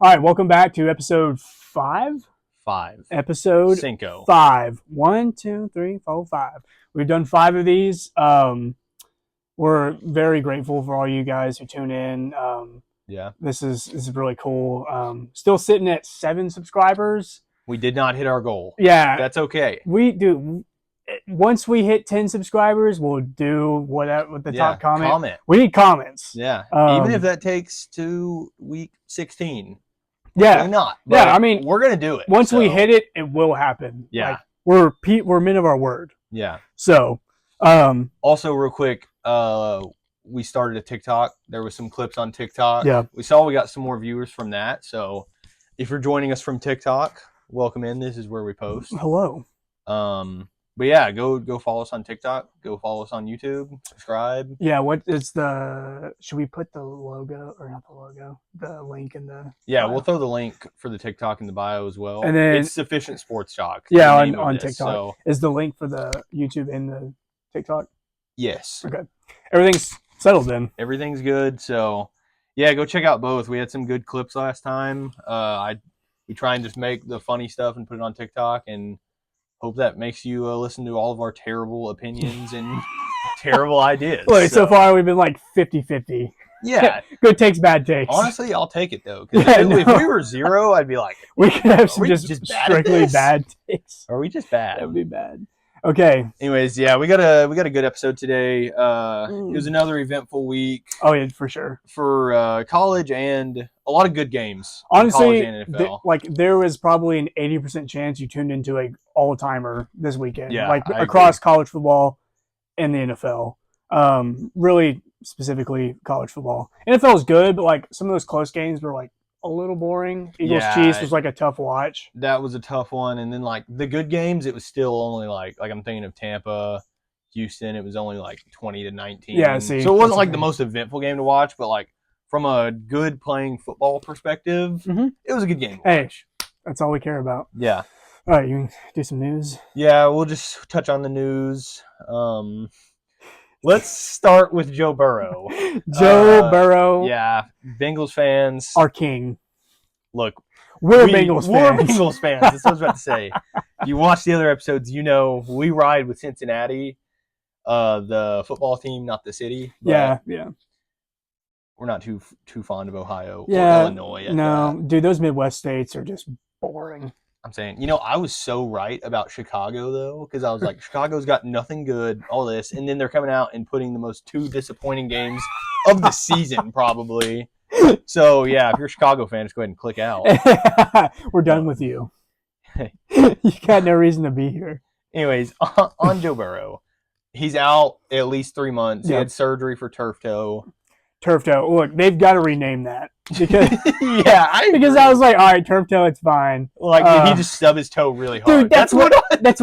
All right, welcome back to episode 5. Episode Cinco. 5. 1, 2, 3, 4, 5. We've done 5 of these. We're very grateful for all you guys who tune in. This is really cool. Still sitting at 7 subscribers. We did not hit our goal. Yeah, that's okay. We do. Once we hit 10 subscribers, we'll do whatever with the top comment. We need comments. Yeah, even if that takes to week 16. Yeah, Why not? But I mean, we're gonna do it. Once we hit it, it will happen. Yeah, like, we're men of our word. Yeah. So, also real quick, we started a TikTok. There was some clips on TikTok. Yeah, we got some more viewers from that. So, if you're joining us from TikTok, welcome in. This is where we post. Hello. But yeah, go follow us on TikTok. Go follow us on YouTube. Subscribe. Yeah, what is the? Should we put the logo or not the logo? The link in the. Yeah, bio? We'll throw the link for the TikTok in the bio as well. And then it's Sufficient Sports Talk. Yeah, on TikTok. So. Is the link for the YouTube in the TikTok? Yes. Okay. Everything's settled then. Everything's good. So yeah, go check out both. We had some good clips last time. We try and just make the funny stuff and put it on TikTok and. Hope that makes you listen to all of our terrible opinions and terrible ideas. Look, so far we've been like 50-50. Yeah. Good takes, bad takes. Honestly, I'll take it, though. If we were 0, I'd be like... We could have some just strictly bad takes. Are we just bad? That would be bad. Okay. Anyways, yeah, we got a good episode today. It was another eventful week. Oh, yeah, for sure. For college and a lot of good games. Honestly, college and NFL. There was probably an 80% chance you tuned into a all-timer this weekend. Yeah, like across college football and the NFL. Really specifically college football. NFL is good, but like some of those close games were like a little boring. Eagles-Chiefs was like a tough watch. That was a tough one. And then like the good games, it was still only like I'm thinking of Tampa, Houston, it was only like 20-19. Yeah, see. So it wasn't like the most eventful game to watch, but like from a good playing football perspective, it was a good game to watch. That's all we care about. Yeah. All right, you can do some news? Yeah, we'll just touch on the news. Let's start with Joe Burrow. Joe Burrow. Yeah, Bengals fans. Our king. Look, we're Bengals fans. We're Bengals fans. That's what I was about to say. If you watch the other episodes, you know we ride with Cincinnati, the football team, not the city. Yeah. We're not too fond of Ohio or Illinois. Dude, those Midwest states are just boring. I'm saying, I was so right about Chicago, though, because I was like, Chicago's got nothing good, all this, and then they're coming out and putting the most 2 disappointing games of the season, probably. So, yeah, if you're a Chicago fan, just go ahead and click out. We're done with you. You got no reason to be here. Anyways, on Joe Burrow, he's out at least 3 months. He had surgery for turf toe. Turf toe. Look, they've got to rename that because because I was like, all right, turf toe, it's fine. Like, did he just stub his toe really hard? Dude, that's what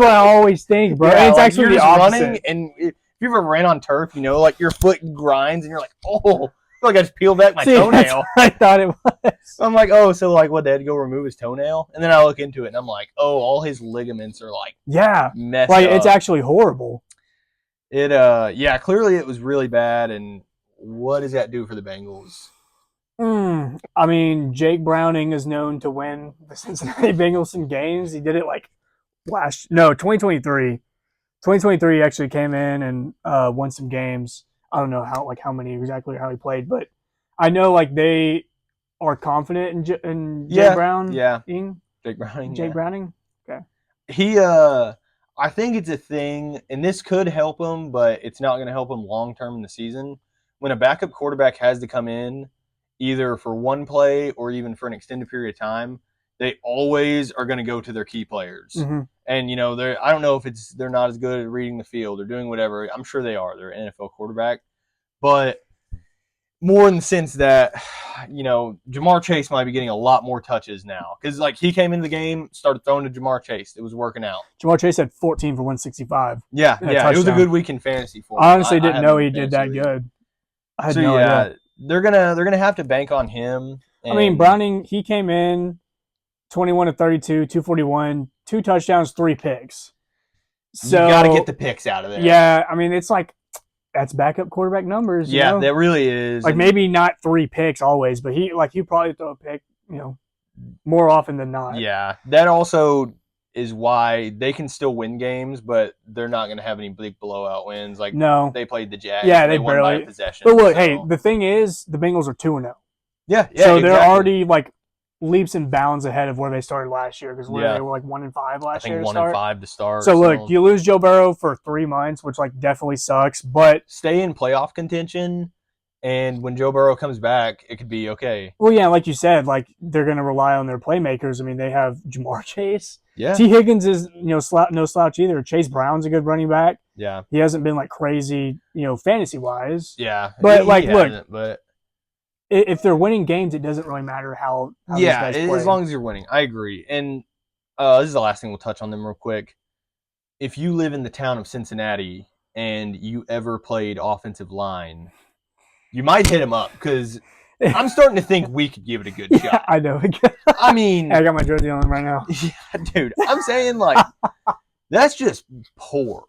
I always think, bro. Yeah, it's like actually the opposite. Running, and if you ever ran on turf, like your foot grinds, and you're like, oh, I feel like I just peeled back my toenail. I thought it was. I'm like, oh, so like, what? They had to go remove his toenail, and then I look into it, and I'm like, oh, all his ligaments are like, messed up. It's actually horrible. Clearly it was really bad, and. What does that do for the Bengals? I mean, Jake Browning is known to win the Cincinnati Bengals some games. He did it 2023. 2023 he actually came in and won some games. I don't know how many exactly how he played, but I know they are confident in Jake Browning. Yeah. Jake Browning. Jake Browning? Okay. He I think it's a thing, and this could help him, but it's not going to help him long term in the season. When a backup quarterback has to come in, either for one play or even for an extended period of time, they always are going to go to their key players. Mm-hmm. And, I don't know if they're not as good at reading the field or doing whatever. I'm sure they are. They're an NFL quarterback. But more in the sense that, Jamar Chase might be getting a lot more touches now. Because, he came into the game, started throwing to Jamar Chase. It was working out. Jamar Chase had 14 for 165. Yeah. It was a good week in fantasy for him. I honestly didn't know he did that good. I had no idea. They're gonna have to bank on him. I mean, Browning, he came in 21 of 32, 241, 2 touchdowns, 3 picks. So you got to get the picks out of there. Yeah, I mean, it's that's backup quarterback numbers. Yeah, that really is. Maybe not 3 picks always, but he probably throw a pick, more often than not. Yeah, that also is why they can still win games, but they're not going to have any big blowout wins. Like, no, they played the Jags. Yeah, they won by a barely. possession. But look, hey, the thing is, the Bengals are 2-0. Yeah, So they're already like leaps and bounds ahead of where they started last year because they were like 1-5 last year. I think 1-5 to start. So look, you lose Joe Burrow for 3 months, which like definitely sucks. But stay in playoff contention, and when Joe Burrow comes back, it could be okay. Well, yeah, like you said, like they're going to rely on their playmakers. I mean, they have Jamar Chase. Yeah. T. Higgins is no slouch either. Chase Brown's a good running back. Yeah. He hasn't been like crazy, fantasy wise. Yeah. But look, if they're winning games, it doesn't really matter how these guys play. As long as you're winning. I agree. And this is the last thing we'll touch on them real quick. If you live in the town of Cincinnati and you ever played offensive line, you might hit him up because I'm starting to think we could give it a good shot. I know. I mean, I got my jersey on right now. Yeah, dude. I'm saying like that's just poor.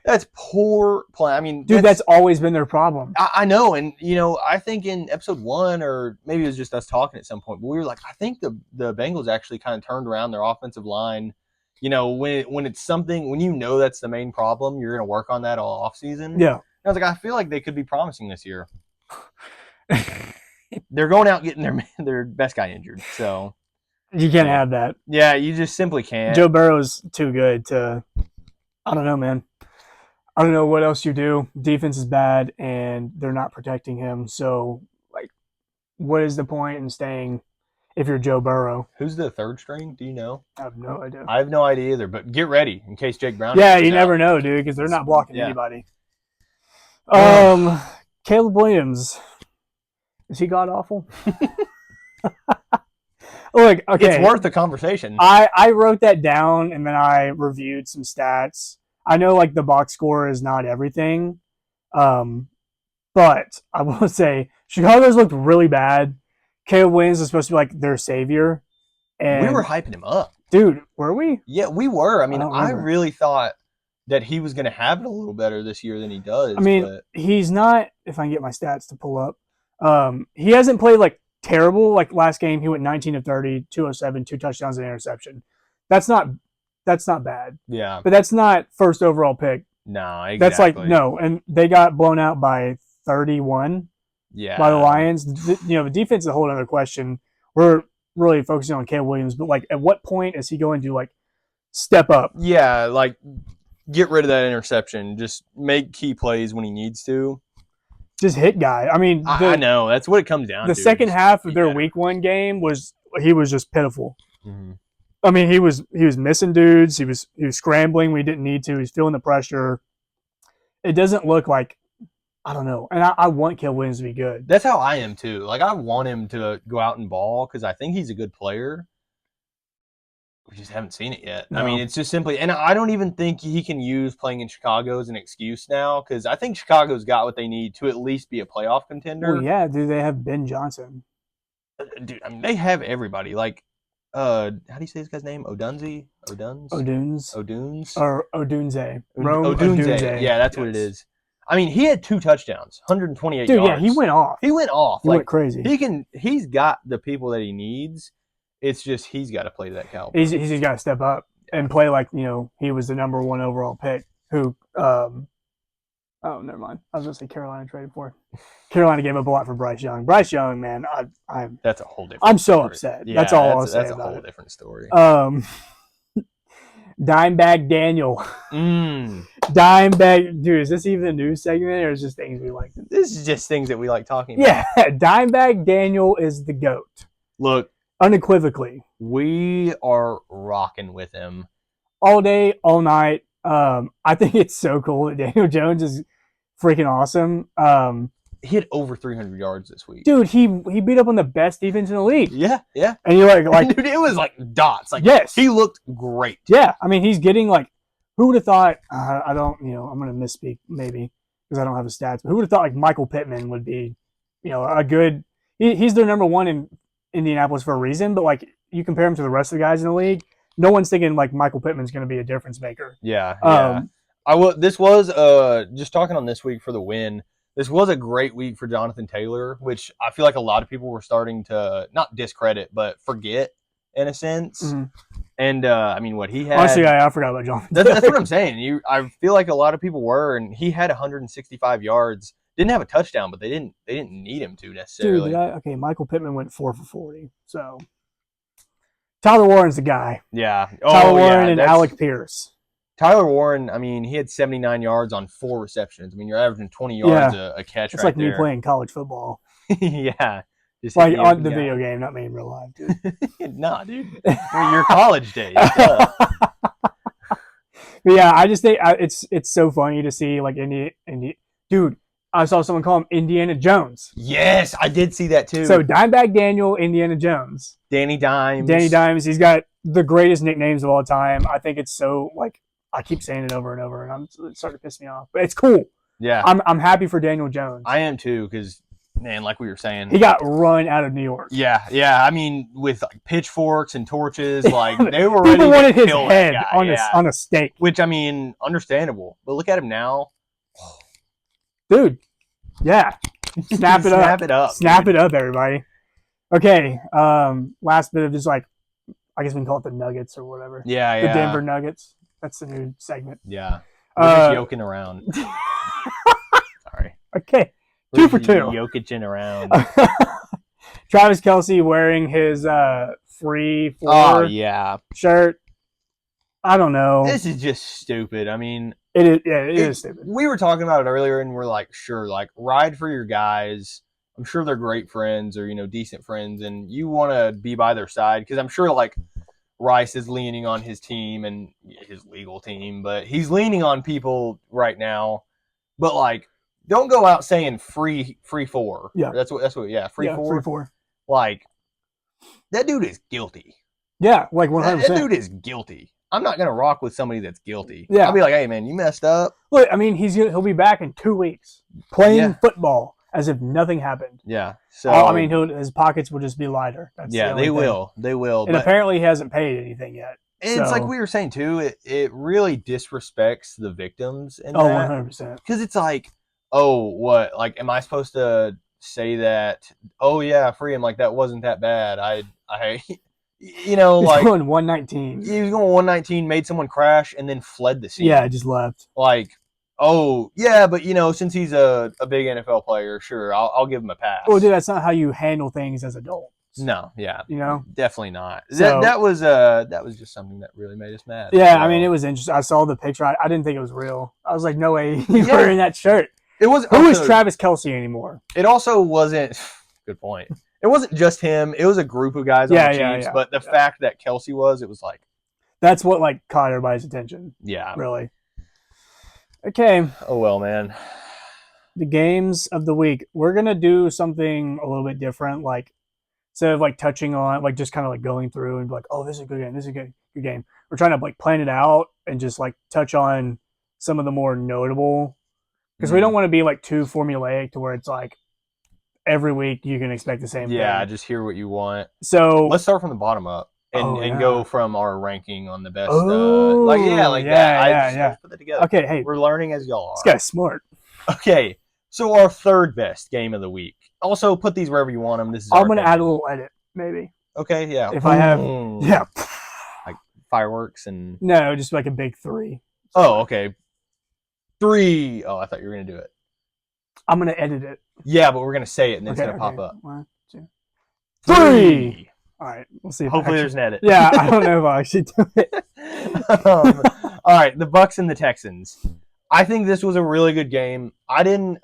That's poor play. I mean, dude, that's always been their problem. I know, and I think in episode 1, or maybe it was just us talking at some point, but we were like, I think the Bengals actually kind of turned around their offensive line. When it's something, when that's the main problem, you're going to work on that all off season. Yeah, and I was like, I feel like they could be promising this year. They're going out getting their best guy injured, so you can't have that. Yeah, you just simply can't. Joe Burrow's too good to. I don't know, man. I don't know what else you do. Defense is bad, and they're not protecting him. So, like, what is the point in staying if you're Joe Burrow? Who's the third string? Do you know? I have no idea. I have no idea either, but get ready in case Jake Brown. Yeah, you never know, dude, because they're not blocking anybody. Caleb Williams. Is he god awful? Look, okay. It's worth the conversation. I wrote that down, and then I reviewed some stats. I know, like, the box score is not everything, but I will say Chicago's looked really bad. Caleb Williams is supposed to be, like, their savior. And we were hyping him up. Dude, were we? Yeah, we were. I mean, I really thought that he was going to have it a little better this year than he does. I mean, he's not, if I can get my stats to pull up, he hasn't played, like, terrible. Like, last game, he went 19 of 30, 207, 2 touchdowns and an interception. That's not bad. Yeah. But that's not first overall pick. No, exactly. That's like, no. And they got blown out by 31 by the Lions. The defense is a whole other question. We're really focusing on Caleb Williams, but, like, at what point is he going to, like, step up? Yeah, like, get rid of that interception. Just make key plays when he needs to. Just hit guy. I mean, I know. That's what it comes down to. The second half of their week 1 game was just pitiful. Mm-hmm. I mean, he was missing dudes. He was scrambling when he didn't need to. He was feeling the pressure. It doesn't look like, I don't know. And I want Caleb Williams to be good. That's how I am too. Like, I want him to go out and ball because I think he's a good player. We just haven't seen it yet. No. I mean, it's just simply, and I don't even think he can use playing in Chicago as an excuse now because I think Chicago's got what they need to at least be a playoff contender. Well, yeah, dude, they have Ben Johnson. Dude, I mean, they have everybody. Like, how do you say this guy's name? Odunes? Or Odunze. Odunze. Yeah, that's what it is. I mean, he had 2 touchdowns, 128 yards. Dude, yeah, he went off. He went crazy. He's got the people that he needs. It's just he's got to play to that caliber. He's just got to step up and play like, he was the number 1 overall pick who oh, never mind. I was going to say Carolina traded for. Carolina gave up a lot for Bryce Young. Bryce Young, man, that's a whole different I'm so story. upset. Yeah, that's all I'll say about it. That's a whole different story. Dimebag Daniel. Dimebag, dude, is this even a news segment or is this things we like? This is just things that we like talking about. Yeah, Dimebag Daniel is the GOAT. Look. Unequivocally. We are rocking with him. All day, all night. I think it's so cool that Daniel Jones is freaking awesome. He had over 300 yards this week. Dude, he beat up on the best defense in the league. Yeah. And you're like dude, it was like dots. Like, yes. He looked great. Yeah. I mean, he's getting like, who would have thought, I don't, I'm going to misspeak maybe because I don't have the stats, but who would have thought like Michael Pittman would be, a good, he's their number 1 in Indianapolis for a reason, but like you compare him to the rest of the guys in the league, no one's thinking like Michael Pittman's going to be a difference maker. Yeah. This was just talking on this week for the win. This was a great week for Jonathan Taylor, which I feel like a lot of people were starting to not discredit, but forget in a sense. Mm-hmm. And I mean, what he had. Honestly, I forgot about John. That's what I'm saying. I feel like a lot of people were, and he had 165 yards. Didn't have a touchdown, but they didn't need him to necessarily. Dude, okay, Michael Pittman went 4 for 40. So Tyler Warren's the guy. Yeah. Tyler Warren and Alec Pierce. Tyler Warren, I mean, he had 79 yards on 4 receptions. I mean, you're averaging 20 yards a catch. It's right like there. Me playing college football. Yeah. Just like on the video game, not me in real life, dude. Nah, dude. Your college days. But yeah, I just think it's so funny to see like dude. I saw someone call him Indiana Jones. Yes, I did see that too. So Dimebag Daniel, Indiana Jones. Danny Dimes. Danny Dimes. He's got the greatest nicknames of all time. I think it's so like I keep saying it over and over, and it's starting to piss me off. But it's cool. Yeah, I'm happy for Daniel Jones. I am too, because man, like we were saying, he got run out of New York. Yeah. I mean, with like pitchforks and torches, like they were ready to his kill head that guy. on a stake. Which I mean, understandable. But look at him now, dude. Yeah, snap it up. Snap it up, everybody. Okay, last bit of just like, I guess we can call it the Nuggets or whatever. Yeah. The Denver Nuggets. That's the new segment. Yeah. We're just yoking around. Sorry. Okay. 2 for 2. Jokicing around. Travis Kelce wearing his free floor shirt. I don't know. This is just stupid. I mean, it is stupid. We were talking about it earlier, and we're like, sure, like ride for your guys. I'm sure they're great friends or decent friends, and you want to be by their side because I'm sure like Rice is leaning on his team and his legal team, but he's leaning on people right now. But like, don't go out saying free four. Yeah, that's what. Yeah, free four. Free four. Like, that dude is guilty. Yeah, like 100%. That dude is guilty. I'm not gonna rock with somebody that's guilty. Yeah, I'll be like, hey man, you messed up. Look, I mean, he'll be back in 2 weeks playing football as if nothing happened. Yeah. So I mean, his pockets will just be lighter. That's they will. They will. And apparently, he hasn't paid anything yet. And it's like we were saying too. It really disrespects the victims. 100%. Because it's like, oh, what? Like, am I supposed to say that? Oh yeah, free him. Like that wasn't that bad. I he's like going 119. He was going 119, made someone crash, and then fled the scene. Yeah, just left. Like, oh yeah, but since he's a big NFL player, sure, I'll give him a pass. Well, dude, that's not how you handle things as adults. No, yeah, definitely not. So, that was just something that really made us mad. Yeah, so. I mean, it was interesting. I saw the picture. I didn't think it was real. I was like, no way he's wearing that shirt. It was. Who is Travis Kelce anymore? It also wasn't. Good point. It wasn't just him. It was a group of guys on the Chiefs. Yeah, but the fact that Kelce it was like. That's what like caught everybody's attention. Yeah. Really. Okay. Oh well, man. The games of the week. We're gonna do something a little bit different. Like instead of like touching on like just kind of like going through and be like, oh, this is a good game. This is a good game. We're trying to like plan it out and just like touch on some of the more notable. Because we don't want to be like too formulaic to where it's like every week you can expect the same thing. Yeah, just hear what you want. So let's start from the bottom up and go from our ranking on the best. Oh, that. Yeah. Put that together. Okay, hey, we're learning as y'all are. This guy's smart. Okay, so our third best game of the week. Also, put these wherever you want them. I'm going to add a little edit, maybe. Okay, yeah. If I have, like fireworks and no, just like a big 3. Oh, okay. 3. Oh, I thought you were going to do it. I'm going to edit it. Yeah, but we're going to say it and then it's going to pop up. 1, 2, 3. All right, we'll see. Hopefully there's an edit. Yeah, I don't know if I'll actually do it. All right, the Bucks and the Texans. I think this was a really good game. I didn't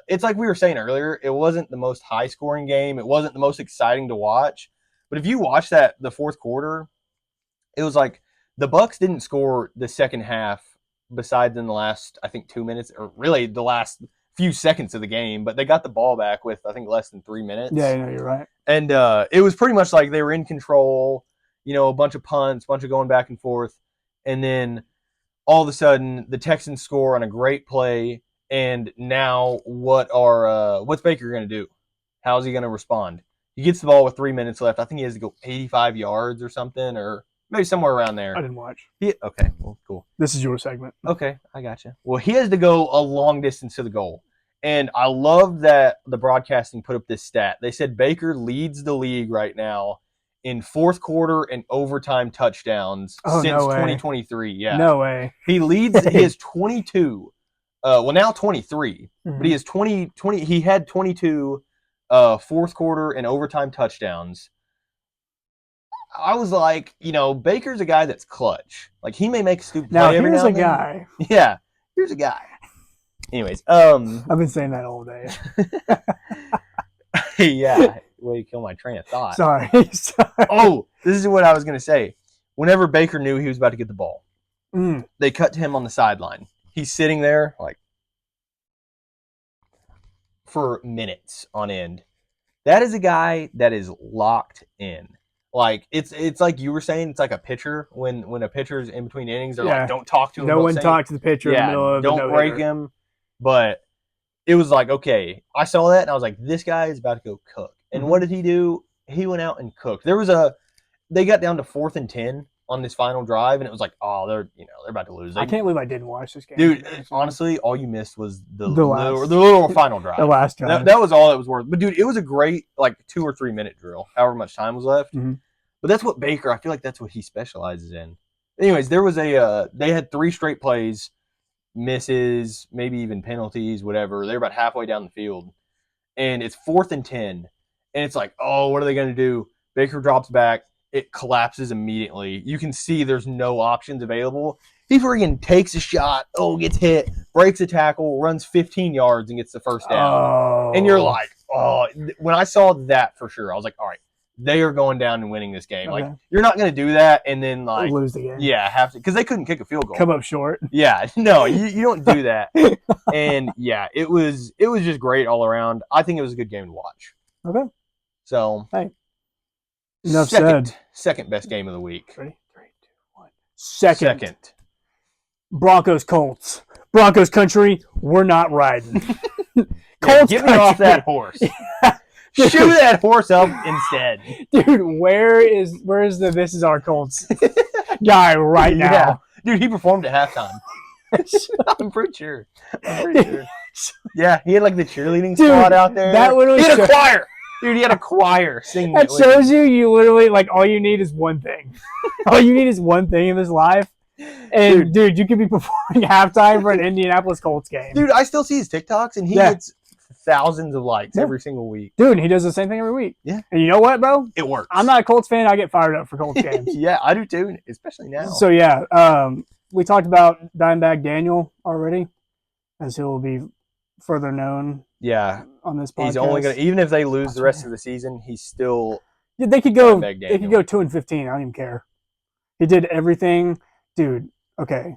it's like we were saying earlier, it wasn't the most high-scoring game. It wasn't the most exciting to watch. But if you watch the fourth quarter, it was like the Bucks didn't score the second half besides in the last, I think, 2 minutes, or really the last few seconds of the game, but they got the ball back with, I think, less than 3 minutes. Yeah, you're right. And it was pretty much like they were in control, a bunch of punts, a bunch of going back and forth, and then all of a sudden the Texans score on a great play, and now what's Baker going to do? How's he going to respond? He gets the ball with 3 minutes left. I think he has to go 85 yards or something, or maybe somewhere around there. I didn't watch. Okay, well, cool. This is your segment. Okay, I gotcha. Well, he has to go a long distance to the goal. And I love that the broadcasting put up this stat. They said Baker leads the league right now in fourth quarter and overtime touchdowns since 2023. Yeah. No way. He leads. He has 22. Well, now 23. Mm-hmm. But he has 20. He had 22 fourth quarter and overtime touchdowns. I was like, Baker's a guy that's clutch. Like, he may make a stupid play every now and then. Here's a guy. Yeah, here's a guy. Anyways, I've been saying that all day. Yeah, way to kill my train of thought. Sorry. Oh, this is what I was going to say. Whenever Baker knew he was about to get the ball, they cut to him on the sideline. He's sitting there, like, for minutes on end. That is a guy that is locked in. Like, it's like you were saying, it's like a pitcher. When a pitcher's in between innings, they're like, don't talk to him. No one talk to the pitcher in the middle of don't break him. But it was like, okay, I saw that, and I was like, this guy is about to go cook. And what did he do? He went out and cooked. They got down to 4th and 10 on this final drive, and it was like, oh, they're about to lose. I can't believe I didn't watch this game. Dude, honestly, all you missed was the little final drive. The last drive. That was all it was worth. But, dude, it was a great, 2 or 3 minute drill, however much time was left. Mm-hmm. But that's what Baker, I feel like that's what he specializes in. Anyways, there was they had 3 straight plays, misses, maybe even penalties, whatever. They're about halfway down the field. And it's 4th and 10. And it's like, oh, what are they going to do? Baker drops back. It collapses immediately. You can see there's no options available. He freaking takes a shot, gets hit, breaks a tackle, runs 15 yards, and gets the first down. Oh. And you're like, when I saw that for sure, I was like, all right, they are going down and winning this game. Okay. Like, you're not going to do that and then, lose the game. Yeah, have to, because they couldn't kick a field goal. Come up short. Yeah, no, you don't do that. And, yeah, it was just great all around. I think it was a good game to watch. Okay. So, hey, enough said. Second best game of the week. Ready? 3, 2, 1. Second. Broncos Colts. Broncos country. We're not riding. Colts get me off that horse. Shoot that horse up instead. Dude, where is the This Is Our Colts guy right now? Yeah. Dude, he performed at halftime. I'm pretty sure. Yeah, he had like the cheerleading squad out there. He had a choir. Dude, he had a choir singing. That shows you literally, like, all you need is one thing. All you need is one thing in this life. And, dude, you could be performing halftime for an Indianapolis Colts game. Dude, I still see his TikToks, and he gets thousands of likes every single week. Dude, he does the same thing every week. Yeah. And you know what, bro? It works. I'm not a Colts fan. I get fired up for Colts games. Yeah, I do too, especially now. So, yeah, we talked about Dimebag Daniel already, as he'll be further known. Yeah, on this podcast. He's only gonna, even if they lose the rest of the season, he's still. Yeah, they could go 2-15. I don't even care. He did everything, dude. Okay,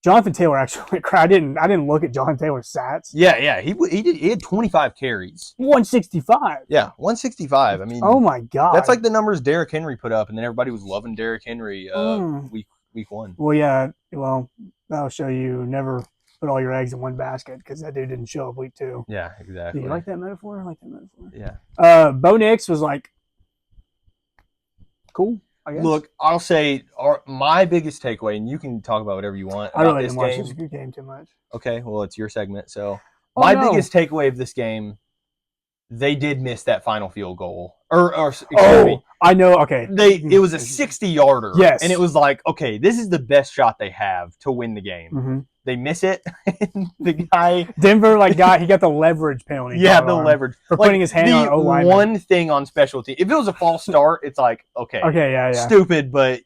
Jonathan Taylor actually. I didn't look at Jonathan Taylor's stats. Yeah, he had 25 carries. 165. Yeah, 165. I mean, oh my god, that's like the numbers Derrick Henry put up, and then everybody was loving Derrick Henry week 1. Well, yeah. Well, that'll show you never put all your eggs in one basket, because that dude didn't show up week 2. Yeah, exactly. Do you like that metaphor? I like that metaphor. Yeah. Bo Nix was like, cool, I guess. Look, I'll say my biggest takeaway, and you can talk about whatever you want. I really didn't watch this game too much. Okay, well, it's your segment. So biggest takeaway of this game, they did miss that final field goal. Excuse me. I know. Okay. It was a 60-yarder. Yes. And it was like, okay, this is the best shot they have to win the game. Mm-hmm. They miss it. The guy Denver he got the leverage penalty. Yeah, the leverage for putting his hand on O-lineman. One thing on special team. If it was a false start, it's like, okay, yeah, stupid but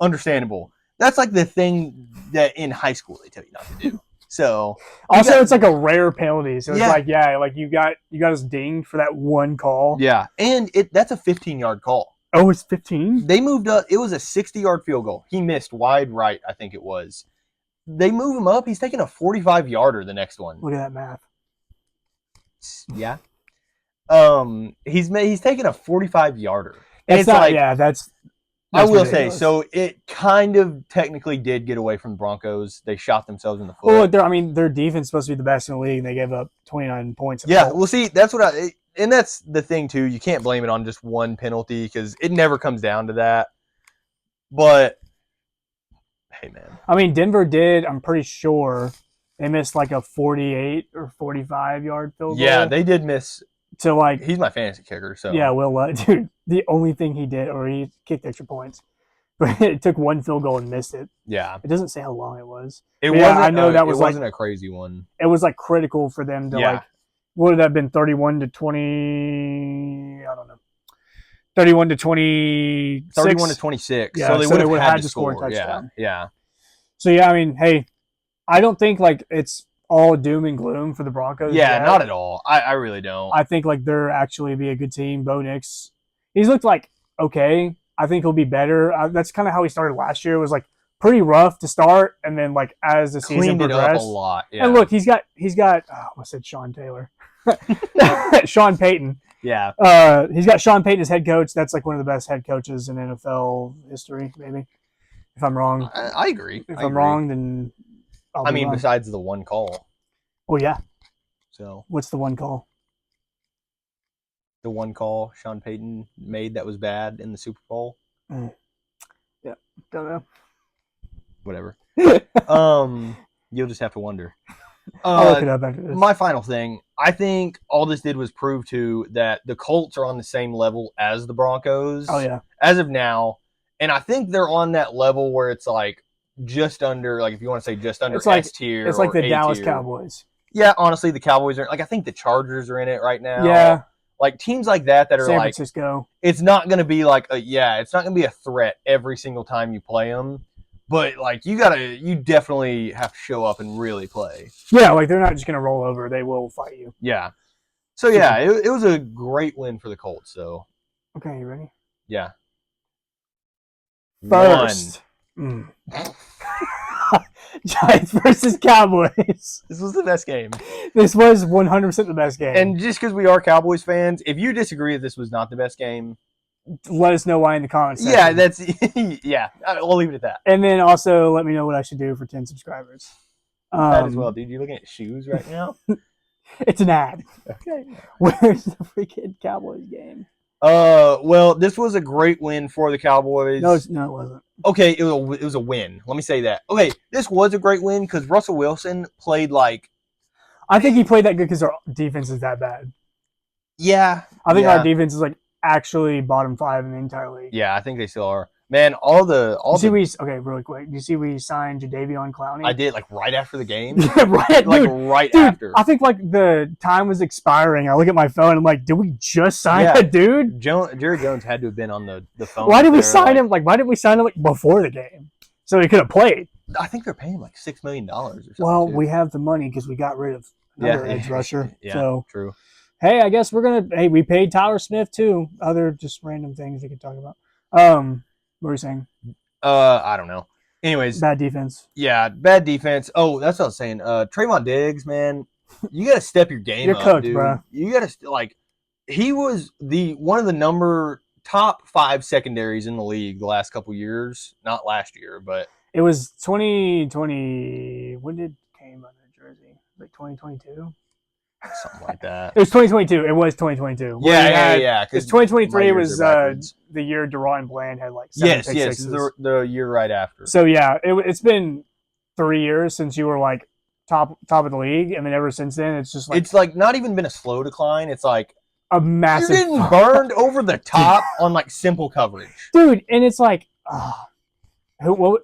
understandable. That's like the thing that in high school they tell you not to do. So also it's like a rare penalty. So it's like you got us dinged for that one call. Yeah, and that's a 15-yard call. Oh, it's 15? They moved up. It was a 60-yard field goal. He missed wide right, I think it was. They move him up. He's taking a 45-yarder the next one. Look at that math. Yeah. He's taking a 45-yarder. And it's not, like, yeah, that's I will say, so it kind of technically did get away from the Broncos. They shot themselves in the foot. Well, their defense is supposed to be the best in the league, and they gave up 29 points. Yeah, well, see, that's what and that's the thing, too. You can't blame it on just one penalty, because it never comes down to that. But, hey, man. I mean, Denver did, I'm pretty sure, they missed like a 48 or 45-yard field goal. Yeah, they did miss So like he's my fantasy kicker. So yeah, dude, the only thing he did, or he kicked extra points, but it took one field goal and missed it. Yeah, it doesn't say how long it was. It wasn't. I know that was it wasn't a crazy one. It was like critical for them to like. What would that have been? 31-20. I don't know. 31-20. 31-26. Yeah, so they would have had to score a touchdown. Yeah. So yeah, I mean, hey, I don't think like it's all doom and gloom for the Broncos. Yeah, not at all. I really don't. I think like they're actually be a good team. Bo Nix, he's looked like okay. I think he'll be better. That's kind of how he started last year. It was like pretty rough to start, and then like as the season progressed, cleaned it up a lot. Yeah. And look, he's got. I said Sean Taylor, Sean Payton. Yeah. He's got Sean Payton as head coach. That's like one of the best head coaches in NFL history, maybe. If I'm wrong, I agree. If I'm wrong, then I mean, besides the one call. Oh yeah. So what's the one call? The one call Sean Payton made that was bad in the Super Bowl. Yeah, don't know. Whatever. You'll just have to wonder. I'll look it up after this. My final thing, I think all this did was prove that the Colts are on the same level as the Broncos. Oh yeah. As of now, and I think they're on that level where it's like just under, like if you want to say just under S tier. It's like the Dallas A-tier. Cowboys. Yeah, honestly, the Cowboys are like I think the Chargers are in it right now. Yeah. Like teams like that are San like Francisco. It's not going to be like it's not going to be a threat every single time you play them. But like you definitely have to show up and really play. Yeah, like they're not just gonna roll over; they will fight you. Yeah. So yeah, it was a great win for the Colts. So. Okay, you ready? Yeah. First. Giants versus Cowboys. This was the best game. This was 100% the best game. And just because we are Cowboys fans, if you disagree that this was not the best game, let us know why in the comments section. Yeah, that's we'll leave it at that. And then also let me know what I should do for 10 subscribers. That as well, dude. You looking at shoes right now? It's an ad. Okay. Where's the freaking Cowboys game? Well, this was a great win for the Cowboys. No, it wasn't. Okay, it was a win. Let me say that. Okay, this was a great win because Russell Wilson played like. I think he played that good because our defense is that bad. Yeah. I think our defense is like actually bottom 5 in the entire league. Yeah, I think they still are. Man, okay, really quick. Do you see we signed Jadeveon Clowney? I did, like right after the game. right after. I think like the time was expiring. I look at my phone. I'm like, did we just sign that dude? Jerry Jones had to have been on the phone. Why did we sign him? Like, why did we sign him like before the game so he could have played? I think they're paying him like $6 million or something. Well, we have the money because we got rid of another edge rusher. Yeah, so true. Hey, I guess we paid Tyler Smith too. Other just random things we could talk about. What were you saying? I don't know. Anyways. Bad defense. Yeah, bad defense. Oh, that's what I was saying. Trayvon Diggs, man, you got to step your game up, cooked, dude. Bro. You got to, he was one of the top 5 secondaries in the league the last couple years. Not last year, but. It was 2020. When did Cam on the jersey? Like 2022? Something like that. It was 2022. It was 2022. Yeah. Because 2023 was the year Deron Bland had like 7 pick sixes. the year right after. So yeah, it's been 3 years since you were like top of the league, and then ever since then it's just like it's like not even been a slow decline. It's like a massive. You're getting burned over the top on like simple coverage, dude. And it's like, who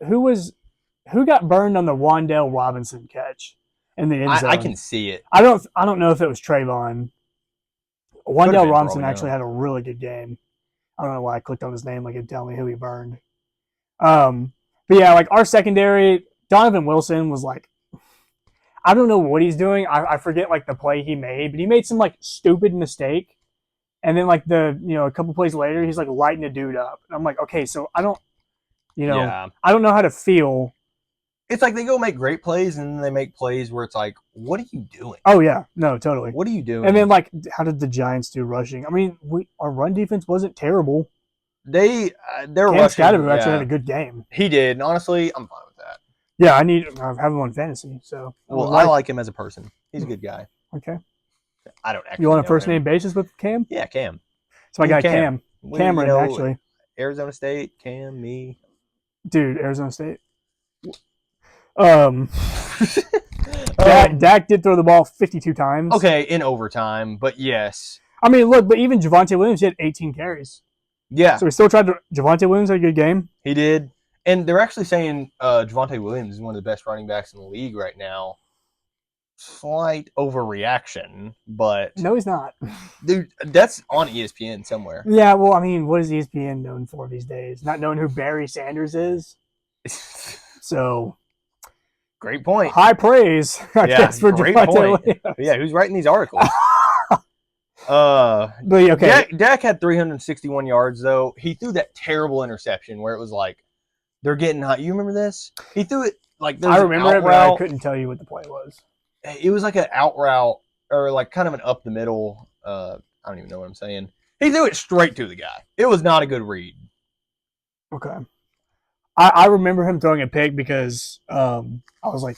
got burned on the Wan'Dale Robinson catch? In the end zone. I can see it. I don't know if it was Trayvon. Wan'Dale Robinson actually had a really good game. I don't know why I clicked on his name like it'd tell me who he burned. But yeah, like our secondary, Donovan Wilson was like, I don't know what he's doing. I forget like the play he made, but he made some like stupid mistake. And then like a couple plays later, he's like lighting a dude up. And I'm like, okay, so I don't know how to feel. It's like they go make great plays, and then they make plays where it's like, what are you doing? Oh, yeah. No, totally. What are you doing? And then, like, how did the Giants do rushing? I mean, our run defense wasn't terrible. They're Cam rushing. Scatterby actually had a good game. He did. And honestly, I'm fine with that. Yeah, I have him on fantasy. So I like him as a person. He's a good guy. Okay. I don't actually. You on a first name basis with Cam? Yeah, Cam. So I got Cam. Cameron, actually. Arizona State, Cam, me. Dude, Arizona State. Dak did throw the ball 52 times. Okay, in overtime, but yes. I mean, look, but even Javonte Williams, he had 18 carries. Yeah. So we still tried to. Javonte Williams had a good game. He did. And they're actually saying Javonte Williams is one of the best running backs in the league right now. Slight overreaction, but no, he's not. Dude, that's on ESPN somewhere. Yeah, well, I mean, what is ESPN known for these days? Not knowing who Barry Sanders is. So, great point. High praise, I guess, for great point. Yeah, who's writing these articles? But okay, Dak had 361 yards though. He threw that terrible interception where it was like they're getting hot. You remember this? He threw it like I remember it, but I couldn't tell you what the play was. It was like an out route or like kind of an up the middle. I don't even know what I'm saying. He threw it straight to the guy. It was not a good read. Okay. I remember him throwing a pick because I was like,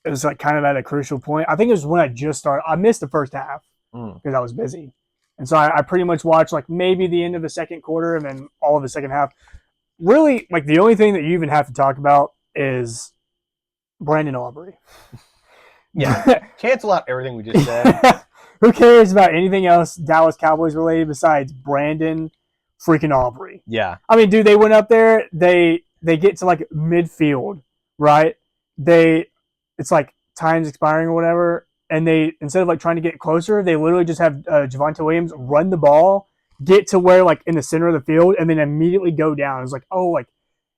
it was like kind of at a crucial point. I think it was when I just started. I missed the first half because I was busy. And so I pretty much watched like maybe the end of the second quarter and then all of the second half. Really, like the only thing that you even have to talk about is Brandon Aubrey. Yeah, cancel out everything we just said. Who cares about anything else Dallas Cowboys related besides Brandon freaking Aubrey? Yeah. I mean, dude, they went up there. They get to like midfield, right? It's like time's expiring or whatever, and they instead of like trying to get closer, they literally just have Javonte Williams run the ball, get to where like in the center of the field, and then immediately go down. It's like, oh, like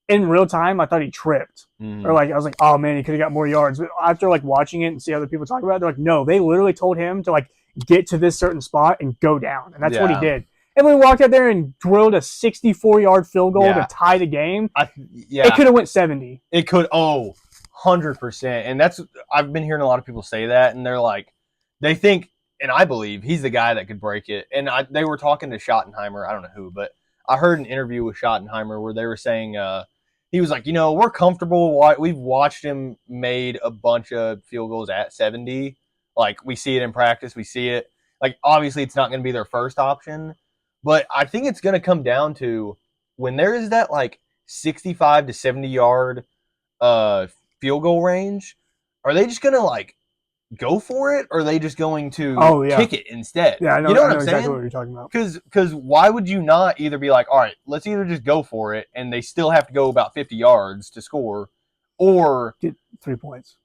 in real time, I thought he tripped. Or like I was like, oh man, he could have got more yards. But after like watching it and see other people talk about it, they're like, no, they literally told him to like get to this certain spot and go down, and that's what he did. And we walked out there and drilled a 64-yard field goal to tie the game. It could have went 70. It could. 100%. And that's I've been hearing a lot of people say that, and they're like, they think, and I believe he's the guy that could break it. And they were talking to Schottenheimer. I don't know who, but I heard an interview with Schottenheimer where they were saying. He was like, we're comfortable. We've watched him made a bunch of field goals at 70. Like, we see it in practice. We see it. Like, obviously, it's not going to be their first option. But I think it's going to come down to when there is that, like, 65 to 70-yard field goal range, are they just going to, like, go for it, or are they just going to kick it instead? Yeah, I know, you know what I'm exactly saying? What you're talking about. Because why would you not either be like, all right, let's either just go for it, and they still have to go about 50 yards to score, or get 3 points.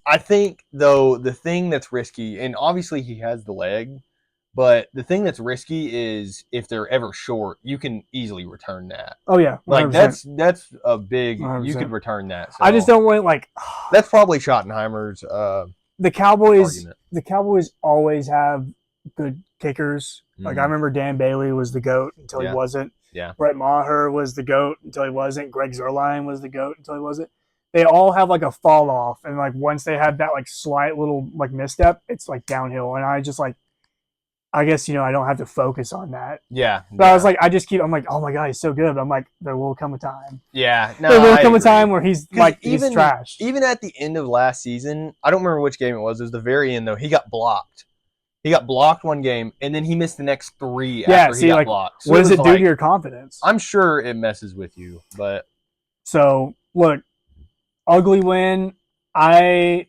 I think, though, the thing that's risky, and obviously he has the leg, but the thing that's risky is if they're ever short, you can easily return that. Oh yeah, 100%. Like that's a big. 100%. You could return that. So I just don't want like. That's probably Schottenheimer's. The Cowboys. Argument. The Cowboys always have good kickers. Like I remember Dan Bailey was the GOAT until he wasn't. Yeah. Brett Maher was the GOAT until he wasn't. Greg Zuerlein was the GOAT until he wasn't. They all have like a fall off, and like once they have that like slight little like misstep, it's like downhill. And I just like. I guess, I don't have to focus on that. Yeah. But I was like, I'm like, oh my God, he's so good. But I'm like, there will come a time. Yeah. No, there will come a time where he's like, he's trash. Even at the end of last season, I don't remember which game it was. It was the very end, though. He got blocked. He got blocked one game, and then he missed the next 3 after he got blocked. So what does it do to your confidence? I'm sure it messes with you, but. So, look, ugly win. I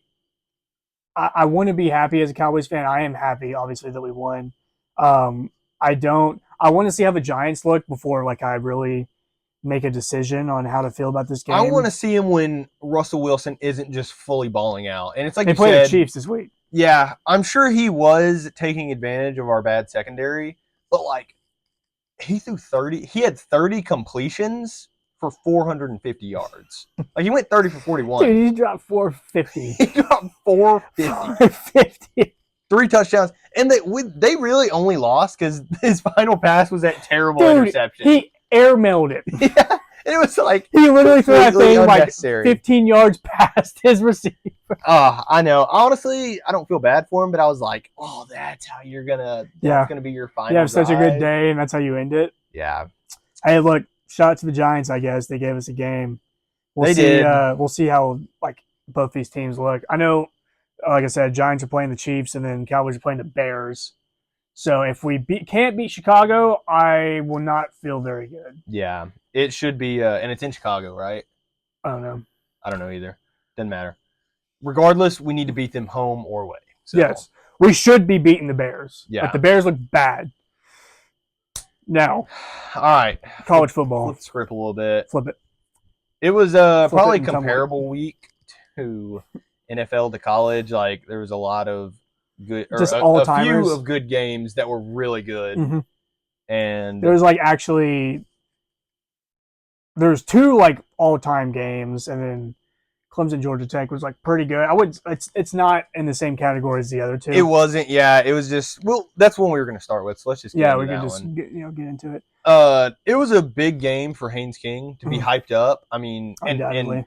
want to be happy as a Cowboys fan. I am happy, obviously, that we won. I want to see how the Giants look before, like, I really make a decision on how to feel about this game. I want to see him when Russell Wilson isn't just fully balling out. And it's like they play the Chiefs this week. Yeah, I'm sure he was taking advantage of our bad secondary, but, like, he had 30 completions for 450 yards. Like, he went 30 for 41. Dude, he dropped 450. He dropped 450. 3 touchdowns. And they really only lost because his final pass was that terrible interception. He airmailed it. Yeah. And it was like he literally threw that thing like 15 yards past his receiver. I know. Honestly, I don't feel bad for him, but I was like, oh, that's how you're gonna be your final. You have such a good day, and that's how you end it. Yeah. Hey, look, shout out to the Giants, I guess. They gave us a game. They did. We'll see how like both these teams look. I know, like I said, Giants are playing the Chiefs, and then Cowboys are playing the Bears. So if we can't beat Chicago, I will not feel very good. Yeah, it should be, and it's in Chicago, right? I don't know. I don't know either. Doesn't matter. Regardless, we need to beat them home or away. So. Yes. We should be beating the Bears. Yeah. But the Bears look bad. Now. All right. College football. Flip the script a little bit. Flip it. It was probably a comparable week to NFL to college. Like, there was a lot of good, or just a few of good games that were really good. Mm-hmm. And there was like actually, there's 2 like all-time games, and then Clemson Georgia Tech was like pretty good. It's not in the same category as the other 2. It wasn't. Yeah, it was just. Well, that's one we were going to start with. So let's just get into that one. Get into it. It was a big game for Haynes King to be hyped up. I mean, and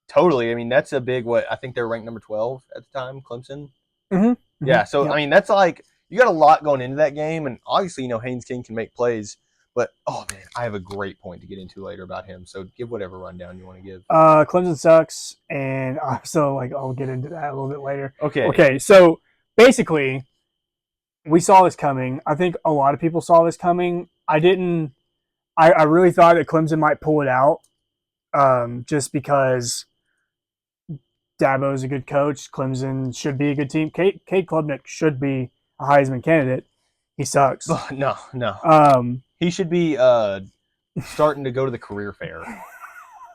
totally. I mean, that's a big. What I think they're ranked number 12 at the time, Clemson. Mm-hmm. Yeah. So I mean, that's like you got a lot going into that game, and obviously, Haynes King can make plays. But, oh, man, I have a great point to get into later about him. So give whatever rundown you want to give. Clemson sucks, and so I'll get into that a little bit later. Okay. So basically, we saw this coming. I think a lot of people saw this coming. I didn't. I really thought that Clemson might pull it out, just because Dabo's a good coach. Clemson should be a good team. Cade Klubnik should be a Heisman candidate. He sucks. No. He should be starting to go to the career fair.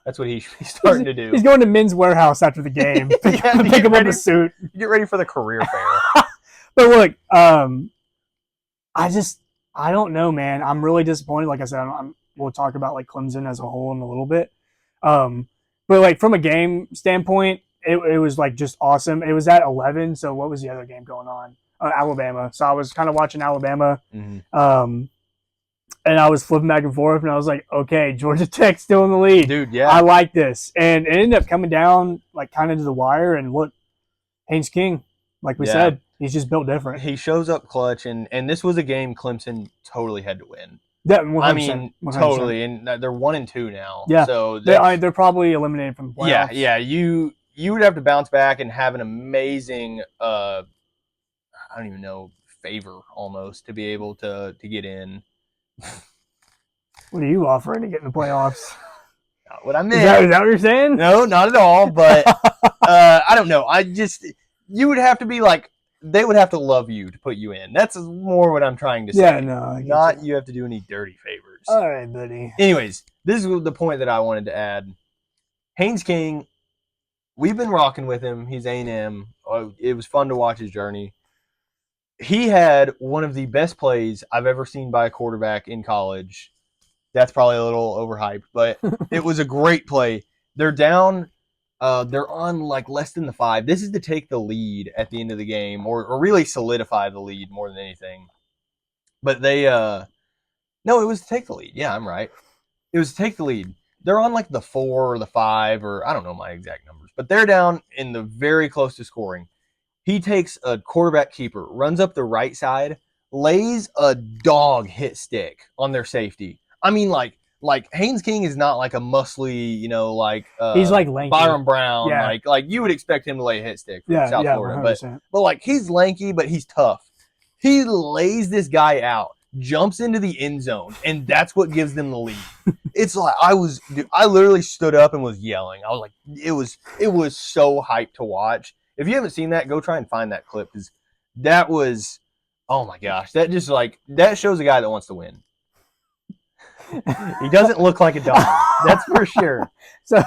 That's what he should be starting to do. He's going to Men's Warehouse after the game. Pick him up a suit. Get ready for the career fair. But look, I don't know, man. I'm really disappointed. Like I said, we'll talk about like Clemson as a whole in a little bit. But like from a game standpoint, it was like just awesome. It was at 11. So what was the other game going on? Alabama. So I was kind of watching Alabama. Mm-hmm. And I was flipping back and forth, and I was like, okay, Georgia Tech's still in the lead. Dude, yeah. I like this. And it ended up coming down like kind of to the wire, and look, Haynes King, like we said, he's just built different. He shows up clutch, and this was a game Clemson totally had to win. Yeah, 100%, I mean, 100%. Totally, and they're 1-2 now. Yeah, so they're probably eliminated from the playoffs. Yeah. You would have to bounce back and have an amazing, I don't even know, favor almost to be able to get in. What are you offering to get in the playoffs? Not what I meant. Is that what you're saying? No, not at all. But I don't know. You would have to be like, they would have to love you to put you in. That's more what I'm trying to say. Yeah, no. Not you have to do any dirty favors. All right, buddy. Anyways, this is the point that I wanted to add. Haynes King, we've been rocking with him. He's A&M. It was fun to watch his journey. He had one of the best plays I've ever seen by a quarterback in college. That's probably a little overhyped, but it was a great play. They're down. They're on like less than the 5. This is to take the lead at the end of the game, or really solidify the lead more than anything. But they, no, it was to take the lead. Yeah, I'm right. It was to take the lead. They're on like the 4 or the 5, or I don't know my exact numbers, but they're down in the very close to scoring. He takes a quarterback keeper, runs up the right side, lays a dog hit stick on their safety. I mean, like Haynes King is not like a muscly, he's like lanky. Byron Brown. Yeah. Like you would expect him to lay a hit stick from South Florida. 100%. But like he's lanky, but he's tough. He lays this guy out, jumps into the end zone, and that's what gives them the lead. It's like I literally stood up and was yelling. I was like, it was so hyped to watch. If you haven't seen that, go try and find that clip, because that was, oh my gosh, that shows a guy that wants to win. He doesn't look like a dog, that's for sure. So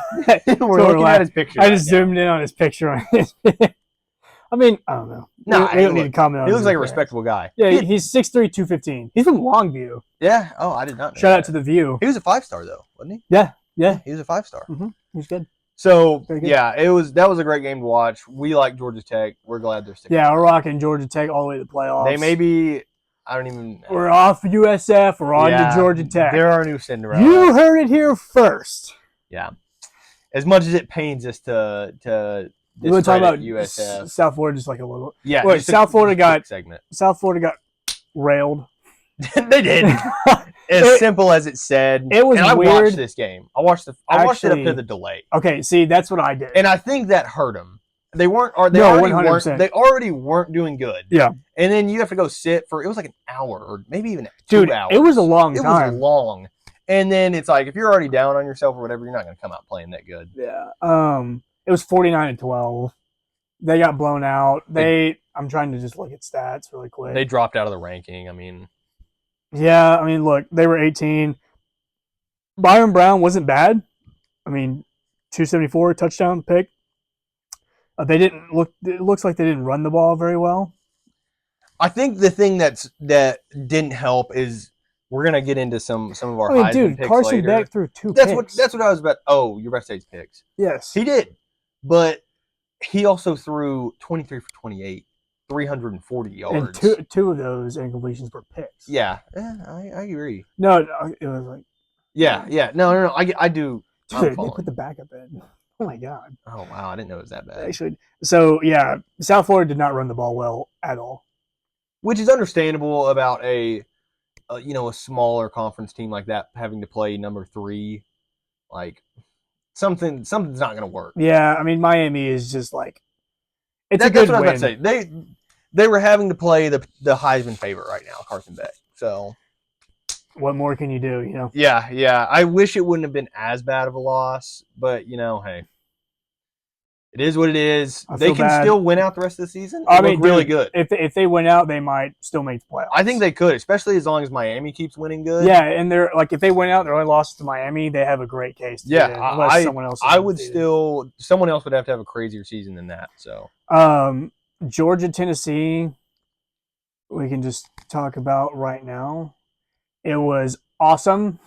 we're looking at his picture. I just zoomed in on his picture. I mean, I don't know. No, we don't need to comment on it. He looks like a respectable guy. Yeah, he's 6'3", 215. He's from Longview. Yeah. Oh, I did not know Shout that. out to the View. He was a 5-star though, wasn't he? Yeah. He was a 5-star. Mm-hmm. He's good. So yeah, that was a great game to watch. We like Georgia Tech. We're glad they're sticking. Yeah, we're rocking Georgia Tech all the way to the playoffs. They may be. I don't even. We're off USF. We're on to Georgia Tech. They're our new Cinderella. You heard it here first. Yeah. As much as it pains us to we want to talk about USF. South Florida just like a little. Yeah. Wait, South Florida got segment. South Florida got railed. They did. As simple as it said. It was I weird. watched this game. I watched it up to the delay. Okay, see, that's what I did. And I think that hurt them. They already weren't doing good. Yeah. And then you have to go sit for, it was like an hour or maybe even 2 hours. It was a long time. It was long. And then it's like, if you're already down on yourself or whatever, you're not going to come out playing that good. Yeah. It was 49-12. They got blown out. I'm trying to just look at stats really quick. They dropped out of the ranking. I mean, yeah, I mean, look, they were 18. Byron Brown wasn't bad. I mean, 274 touchdown pick. They didn't look. It looks like they didn't run the ball very well. I think the thing that didn't help is we're gonna get into some of our Heisman picks Carson later. Beck threw 2 picks. That's what I was about. Oh, you're about to say his picks. Yes, he did, but he also threw 23 for 28, 340 yards, and two of those incompletions were picks. Yeah, I agree. No, it was like no. I do. Dude, they put the backup in. Oh my god. Oh wow, I didn't know it was that bad. Actually, so yeah, South Florida did not run the ball well at all, which is understandable about a smaller conference team like that having to play number 3. Like something's not going to work. Yeah, I mean Miami is just like it's a good win. That's what I was about to say. They were having to play the Heisman favorite right now, Carson Beck. So what more can you do? You know? Yeah. I wish it wouldn't have been as bad of a loss, but hey. It is what it is. They can still win out the rest of the season. I mean, really good. If they win out, they might still make the playoffs. I think they could, especially as long as Miami keeps winning good. Yeah, and they're like if they win out, their only loss to Miami, they have a great case. Unless someone else. Someone else would have to have a crazier season than that. So, Georgia, Tennessee, we can just talk about right now. It was awesome.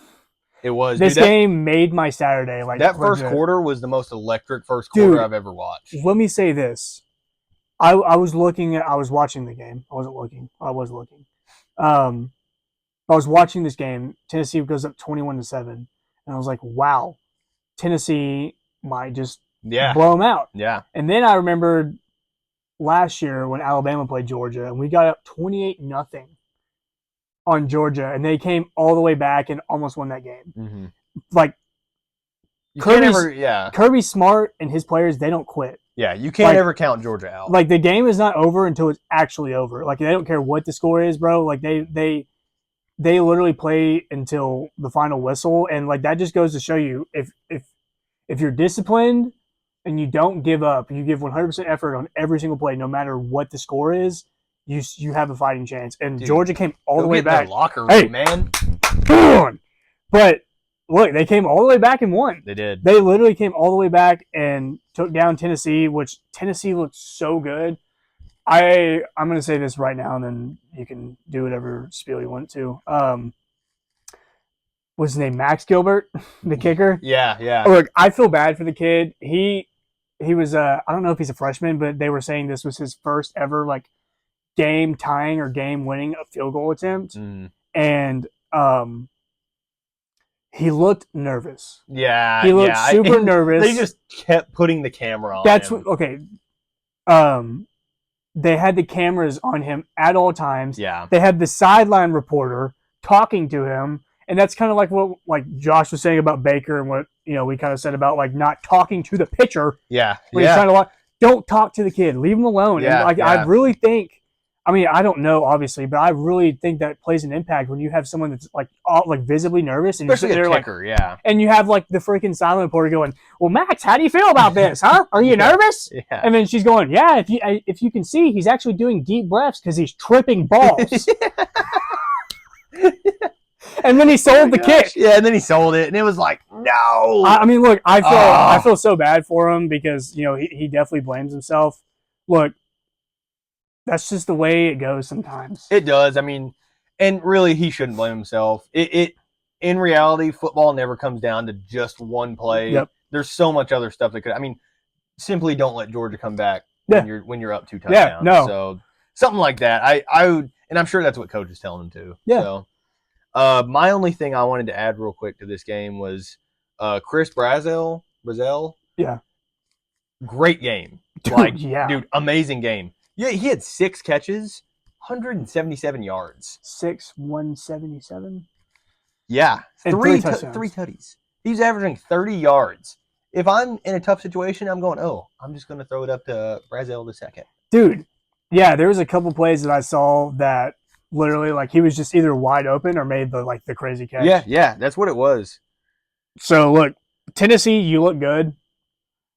It was. This game made my Saturday. Like that first quarter was the most electric first quarter I've ever watched. Let me say this: I was watching the game. I wasn't looking. I was looking. I was watching this game. Tennessee goes up 21-7, and I was like, "Wow, Tennessee might just blow them out." Yeah. And then I remembered last year when Alabama played Georgia, and we got up 28-0. On Georgia, and they came all the way back and almost won that game. Mm-hmm. Like Kirby Smart and his players, they don't quit. Yeah, you can't ever count Georgia out. Like the game is not over until it's actually over. Like they don't care what the score is, bro. Like they literally play until the final whistle, and like that just goes to show you if you're disciplined and you don't give up, you give 100% effort on every single play, no matter what the score is. You have a fighting chance, and dude, Georgia came all the way back. Locker room, man. But look, they came all the way back and won. They did. They literally came all the way back and took down Tennessee, which Tennessee looked so good. I'm going to say this right now, and then you can do whatever spiel you want to. What's his name? Max Gilbert, the kicker. Yeah. Look, I feel bad for the kid. He was I don't know if he's a freshman, but they were saying this was his first ever game tying or game winning a field goal attempt, and he looked nervous. Yeah, he looked super nervous. They just kept putting the camera on. That's him. Okay. They had the cameras on him at all times. Yeah, they had the sideline reporter talking to him, and that's kind of like what Josh was saying about Baker and what we kind of said about not talking to the pitcher. Yeah, he's trying to don't talk to the kid, leave him alone. Yeah, and I really think. I mean, I don't know, obviously, but I really think that plays an impact when you have someone that's visibly nervous, and especially a kicker, and you have the freaking silent reporter going, "Well, Max, how do you feel about this? Huh? Are you nervous?" Yeah. And then she's going, "Yeah, if you can see, he's actually doing deep breaths because he's tripping balls." And then he sold the kick. Yeah, and then he sold it, and it was like, no. I mean, look, I feel so bad for him because he definitely blames himself. Look. That's just the way it goes sometimes. It does. I mean, and really, he shouldn't blame himself. In reality, football never comes down to just one play. Yep. There's so much other stuff that could. I mean, simply don't let Georgia come back when you're up 2 touchdowns. Yeah, no. So something like that. I would, and I'm sure that's what coach is telling him to. Yeah. So, my only thing I wanted to add real quick to this game was Chris Brazel. Yeah. Great game. Dude, amazing game. Yeah, he had 6 catches, 177 yards. 177? Yeah. And 3 tutties. He's averaging 30 yards. If I'm in a tough situation, I'm going, I'm just going to throw it up to Brazel the second. Dude, yeah, there was a couple plays that I saw that literally, he was just either wide open or made the crazy catch. Yeah, that's what it was. So, look, Tennessee, you look good.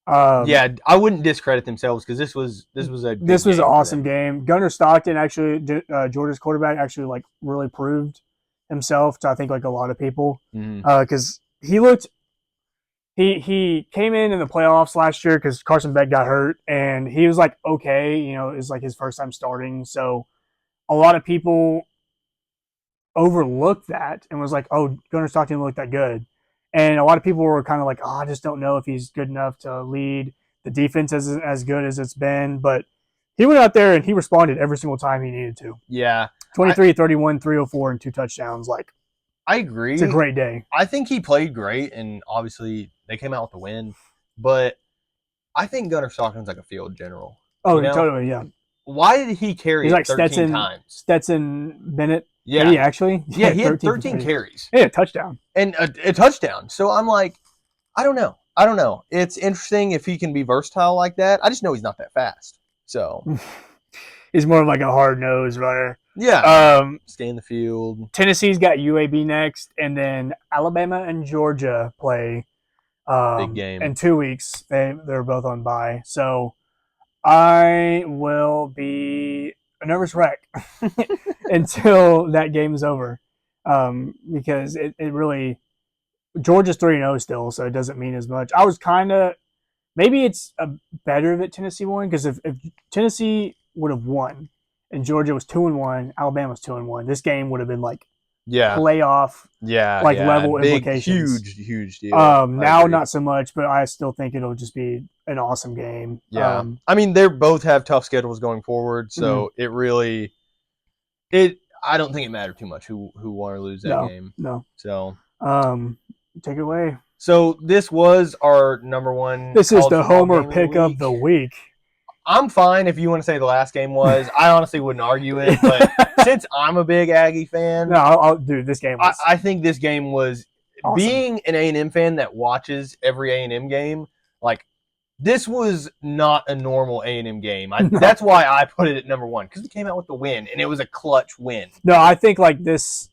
Yeah, I wouldn't discredit themselves because this was an awesome game. Gunnar Stockton actually, Georgia's quarterback, actually like really proved himself to I think like a lot of people because he looked. He came in the playoffs last year because Carson Beck got hurt and he was like okay, you know, it was like his first time starting, so a lot of people overlooked that and was like, oh, Gunnar Stockton looked that good. And a lot of people were kind of like, oh, I just don't know if he's good enough to lead the defense as good as it's been. But he went out there and he responded every single time he needed to. Yeah. 23, 31, 304, and 2 touchdowns. Like, I agree. It's a great day. I think he played great, and obviously they came out with the win. But I think Gunnar Stockton's like a field general. Oh, totally, yeah. Why did he carry it 13 times? Stetson Bennett. Yeah. Did he actually? Yeah, he had 13 carries. Yeah, a touchdown. And a touchdown. So I'm like, I don't know. It's interesting if he can be versatile like that. I just know he's not that fast. So he's more of like a hard nosed runner. Yeah. Stay in the field. Tennessee's got UAB next, and then Alabama and Georgia play. Big game. In 2 weeks. They're both on bye. So I will be a nervous wreck until that game is over, because it really Georgia's 3-0 still, so it doesn't mean as much. I was kind of maybe it's better that Tennessee won because if Tennessee would have won and Georgia was 2-1, Alabama was 2-1, this game would have been like playoff level big, implications. Huge deal. Now not so much, but I still think it'll just be an awesome game. Yeah. I mean, they both have tough schedules going forward, so it really I don't think it mattered too much who won or lose that game. No. So take it away. So this was our number one. This is the Homer pick of the week. I'm fine if you want to say the last game was. I honestly wouldn't argue it, but since I'm a big Aggie fan, no, I'll do this game. I think this game was awesome. Being an A&M fan that watches every A&M game. Like, this was not a normal A&M game. That's why I put it at number one, because we came out with the win, and it was a clutch win. No, I think like this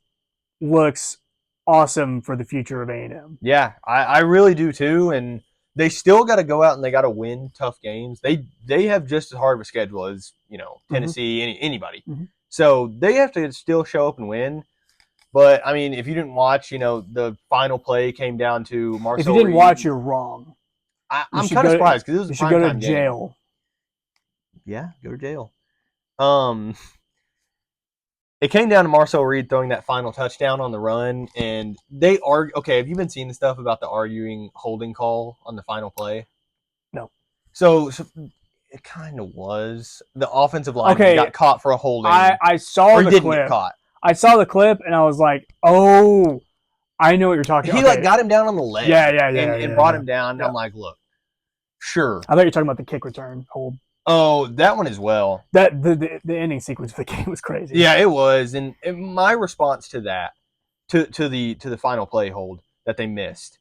looks awesome for the future of A&M. Yeah, I really do too, and they still got to go out and they got to win tough games. They have just as hard of a schedule as, Tennessee, anybody. So they have to still show up and win. But, I mean, if you didn't watch, the final play came down to Marcel If you didn't watch, you're wrong. I'm kind of surprised because it was a prime time game. You should go to jail. Yeah, go to jail. It came down to Marcel Reed throwing that final touchdown on the run, and they argue. Okay, have you been seeing the stuff about the arguing holding call on the final play? No. So it kind of was. The offensive line got caught for a holding. I saw the clip. Get caught. I saw the clip, and I was like, oh, I know what you're talking about. He got him down on the leg. And brought him down. Yeah. I'm like, look, sure. I thought you were talking about the kick return hold. Oh, that one as well. That the ending sequence of the game was crazy. Yeah, it was. And my response to that, to the final play hold that they missed,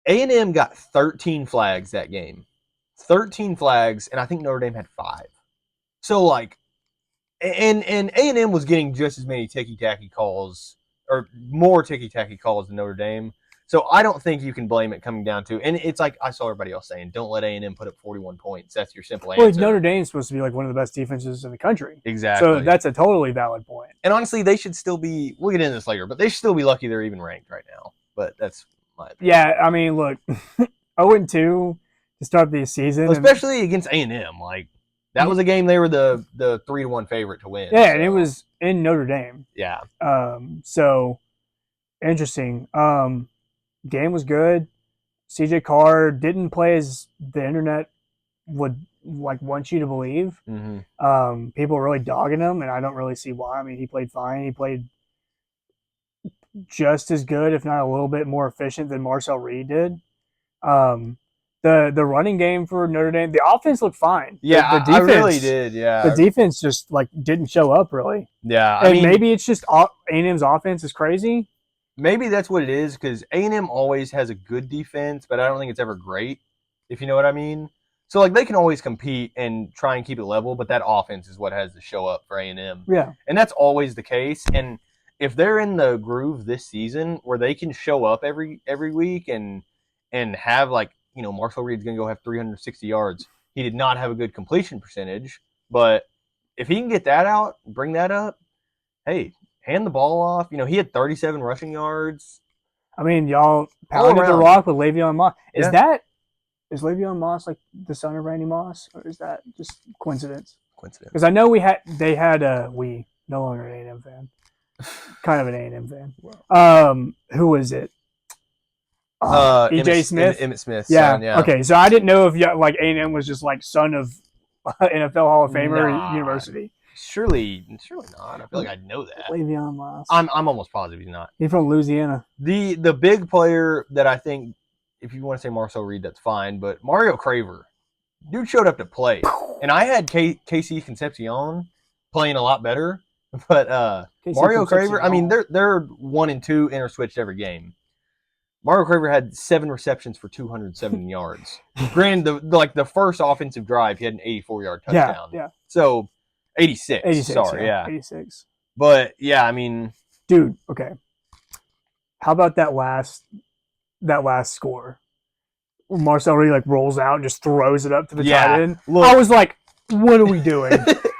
A&M got 13 flags that game. 13 flags, and I think Notre Dame had 5. So, like, and A&M was getting just as many ticky-tacky calls, or more ticky-tacky calls than Notre Dame. So I don't think you can blame it coming down to, and it's like I saw everybody else saying, don't let A&M put up 41 points. That's your simple answer. Well, Notre Dame's supposed to be like one of the best defenses in the country. Exactly. So that's a totally valid point. And honestly, they should still be, we'll get into this later, but they should still be lucky they're even ranked right now. But that's my opinion. Yeah, I mean, look, 0-2 to start the season. Especially against A&M. Like, that was a game they were the 3-1 favorite to win. Yeah, so. And it was in Notre Dame. Yeah. So, interesting. Game was good. CJ Carr didn't play as the internet would want you to believe. People were really dogging him, and I don't really see why. I mean, he played fine. He played just as good, if not a little bit more efficient than Marcel Reed did. The running game for Notre Dame, the offense looked fine. Yeah, the defense, I really did. Yeah, the defense just didn't show up really. Yeah, I mean, maybe it's just A&M's offense is crazy. Maybe that's what it is, because A&M always has a good defense, but I don't think it's ever great, if you know what I mean. So, they can always compete and try and keep it level, but that offense is what has to show up for A&M. Yeah. And that's always the case. And if they're in the groove this season where they can show up every week and have, Marcel Reed's going to go have 360 yards. He did not have a good completion percentage, but if he can get that out, bring that up, hey, hand the ball off. He had 37 rushing yards. I mean, y'all pounded the rock with Le'Veon Moss. Is Le'Veon Moss like the son of Randy Moss, or is that just coincidence? Coincidence. Because I know we no longer an A&M fan, kind of an A&M fan. Who was it? E.J. Smith. Emmitt Smith. Yeah. Son, yeah. Okay, so I didn't know if like A&M was just like son of NFL Hall of Famer University. Surely not. I feel like I know that. Le'Veon Moss. I'm almost positive he's not. He's from Louisiana. The big player that I think, if you want to say Marcel Reed, that's fine. But Mario Craver, dude showed up to play, and I had KC Concepcion playing a lot better. But Mario Craver, I mean, they're 1 and 2 interswitched every game. Mario Craver had 7 receptions for 207 yards. Granted, the first offensive drive, he had an 84-yard touchdown. Yeah. So 86. Sorry, yeah. 86. But yeah, I mean, dude. Okay. How about that last score? Marcel Reed like rolls out and just throws it up to the tight end. Look, I was like, what are we doing?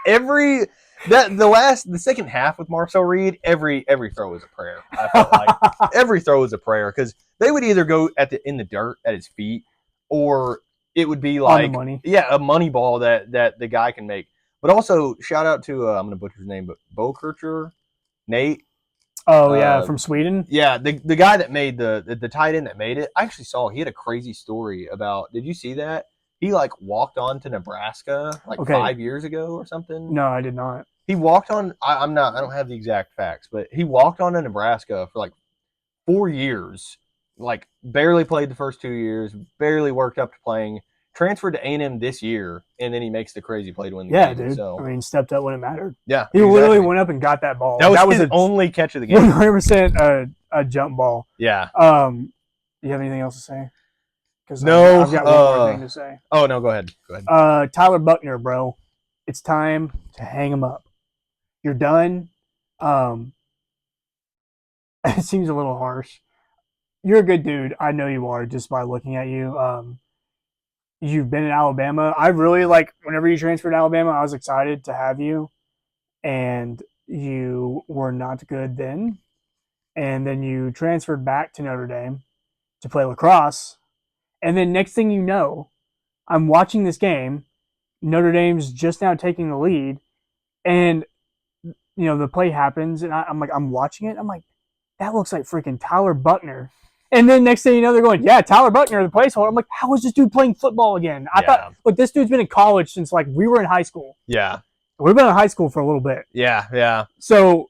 The second half with Marcel Reed, every throw was a prayer. I felt like every throw was a prayer because they would either go in the dirt at his feet, or it would be like on the money. A money ball that the guy can make. But also shout out to I'm gonna butcher his name, but Bokircher, Nate. Oh yeah, from Sweden. Yeah, the guy that made the tight end that made it. I actually saw he had a crazy story about. Did you see that? He like walked on to Nebraska 5 years ago or something. No, I did not. He walked on. I don't have the exact facts, but he walked on to Nebraska for like 4 years. Like barely played the first 2 years. Barely worked up to playing. Transferred to A&M this year, and then he makes the crazy play to win the game. Yeah, dude. So, I mean, stepped up when it mattered. Yeah, he literally went up and got that ball. That was his only catch of the game. 100% a jump ball. Yeah. You have anything else to say? No, I've got one more thing to say. Oh no, go ahead. Tyler Buckner, bro. It's time to hang him up. You're done. It seems a little harsh. You're a good dude. I know you are just by looking at you. You've been in Alabama. I really whenever you transferred to Alabama, I was excited to have you. And you were not good then. And then you transferred back to Notre Dame to play lacrosse. And then next thing you know, I'm watching this game. Notre Dame's just now taking the lead. And, the play happens. And I'm watching it. I'm like, that looks like freaking Tyler Buckner. And then next thing you know, they're going, yeah, Tyler Buckner, the placeholder. I'm like, how is this dude playing football again? I thought, look, this dude's been in college since we were in high school. Yeah. We've been in high school for a little bit. Yeah. So